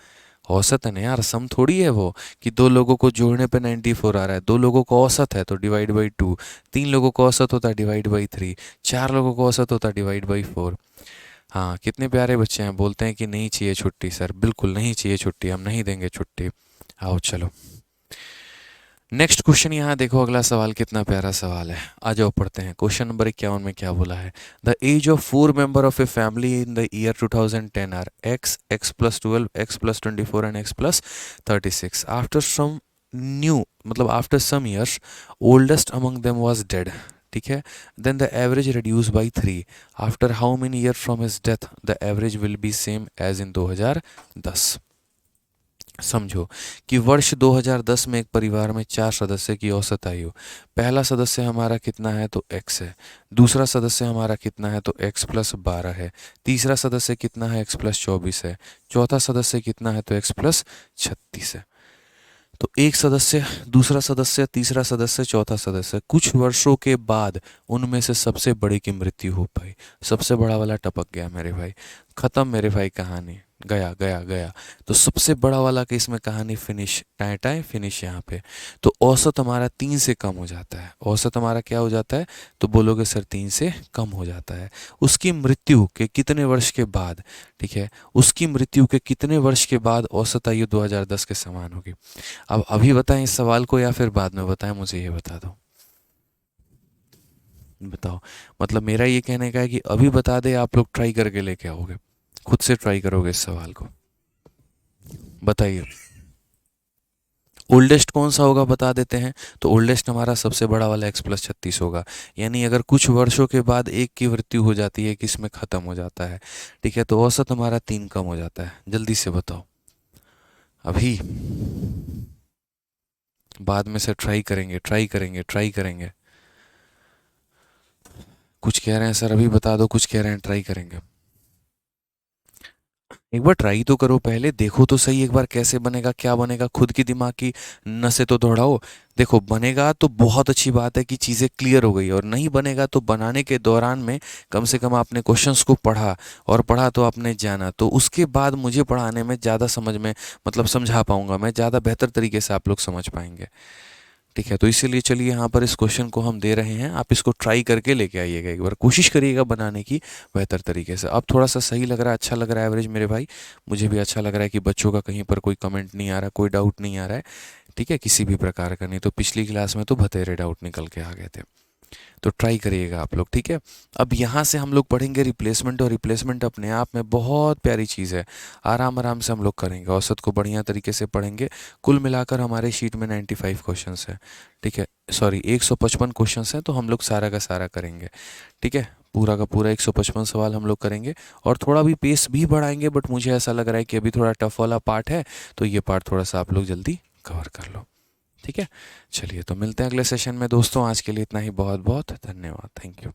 औसत है ना यार, सम थोड़ी है वो कि दो लोगों को जोड़ने पे 94 आ रहा है। दो लोगों का औसत है तो डिवाइड बाई 2, 3 लोगों का औसत होता है डिवाइड बाई 3, 4 लोगों का औसत होता है डिवाइड बाई 4। हाँ कितने प्यारे बच्चे हैं, बोलते हैं कि नहीं चाहिए छुट्टी सर, बिल्कुल नहीं चाहिए छुट्टी, हम नहीं देंगे छुट्टी। आओ चलो नेक्स्ट क्वेश्चन, यहाँ देखो अगला सवाल कितना प्यारा सवाल है। आ जाओ पढ़ते हैं। क्वेश्चन नंबर 51 में क्या बोला है, the age of 4 member of a family in the year 2010 are x, x+12, x+24 and x+36। After some new मतलब after some years oldest among them was dead. ठीक है, then the average reduce by 3। After how many year from his death the average will be same age in 2010। समझो कि वर्ष 2010 में एक परिवार में 4 सदस्य की औसत आयु, पहला सदस्य हमारा कितना है तो x है, दूसरा सदस्य हमारा कितना है तो x+12 है, तीसरा सदस्य कितना है x+24 है, चौथा सदस्य कितना है तो x+36 है। तो एक सदस्य, दूसरा सदस्य, तीसरा सदस्य, चौथा सदस्य, कुछ वर्षों के बाद उनमें से सबसे बड़े की मृत्यु हो पाई। सबसे बड़ा वाला टपक गया मेरे भाई, खत्म मेरे भाई कहानी, गया गया गया। तो सबसे बड़ा वाला केस में कहानी फिनिश, टाए टाए फिनिश यहाँ पे। तो औसत हमारा 3 से कम हो जाता है। औसत हमारा क्या हो जाता है, तो बोलोगे सर 3 से कम हो जाता है। उसकी मृत्यु के कितने वर्ष के बाद, ठीक है, उसकी मृत्यु के कितने वर्ष के बाद औसत आयु 2010 के समान होगी। अब अभी बताएं इस सवाल को या फिर बाद में बताएं, मुझे ये बता दो। बताओ, मतलब मेरा ये कहने का है कि अभी बता दे, आप लोग ट्राई करके लेके आओगे, खुद से ट्राई करोगे इस सवाल को। बताइए ओल्डेस्ट कौन सा होगा, बता देते हैं। तो ओल्डेस्ट हमारा सबसे बड़ा वाला x+36 होगा। यानी अगर कुछ वर्षों के बाद एक की मृत्यु हो जाती है, किसमें ख़त्म हो जाता है, ठीक है, तो औसत हमारा 3 कम हो जाता है। जल्दी से बताओ अभी, बाद में से ट्राई करेंगे ट्राई करेंगे ट्राई करेंगे। कुछ कह रहे हैं सर अभी बता दो, कुछ कह रहे हैं ट्राई करेंगे। एक बार ट्राई तो करो, पहले देखो तो सही एक बार कैसे बनेगा, क्या बनेगा, खुद की दिमाग की नसें तो दौड़ाओ। देखो बनेगा तो बहुत अच्छी बात है कि चीज़ें क्लियर हो गई, और नहीं बनेगा तो बनाने के दौरान में कम से कम आपने क्वेश्चंस को पढ़ा, और पढ़ा तो आपने जाना, तो उसके बाद मुझे पढ़ाने में ज़्यादा समझ में मतलब समझा पाऊंगा मैं, ज़्यादा बेहतर तरीके से आप लोग समझ पाएंगे। ठीक है, तो इसीलिए चलिए यहाँ पर इस क्वेश्चन को हम दे रहे हैं, आप इसको ट्राई करके लेके आइएगा, एक बार कोशिश करिएगा बनाने की बेहतर तरीके से। अब थोड़ा सा सही लग रहा है, अच्छा लग रहा है एवरेज मेरे भाई, मुझे भी अच्छा लग रहा है कि बच्चों का कहीं पर कोई कमेंट नहीं आ रहा, कोई डाउट नहीं आ रहा है, ठीक है, किसी भी प्रकार का नहीं। तो पिछली क्लास में तो बतेरे डाउट निकल के आ गए थे। तो ट्राई करिएगा आप लोग, ठीक है। अब यहाँ से हम लोग पढ़ेंगे रिप्लेसमेंट, और रिप्लेसमेंट अपने आप में बहुत प्यारी चीज़ है। आराम आराम से हम लोग करेंगे, औसत को बढ़िया तरीके से पढ़ेंगे। कुल मिलाकर हमारे शीट में 95 क्वेश्चंस हैं, ठीक है। सॉरी, 155 क्वेश्चंस हैं, तो हम लोग सारा का सारा करेंगे, ठीक है। पूरा का पूरा 155 सवाल हम लोग करेंगे, और थोड़ा भी पेस भी बढ़ाएंगे, बट मुझे ऐसा लग रहा है कि अभी थोड़ा टफ वाला पार्ट है, तो ये पार्ट थोड़ा सा आप लोग जल्दी कवर कर लो, ठीक है। चलिए, तो मिलते हैं अगले सेशन में दोस्तों। आज के लिए इतना ही। बहुत बहुत धन्यवाद। Thank you.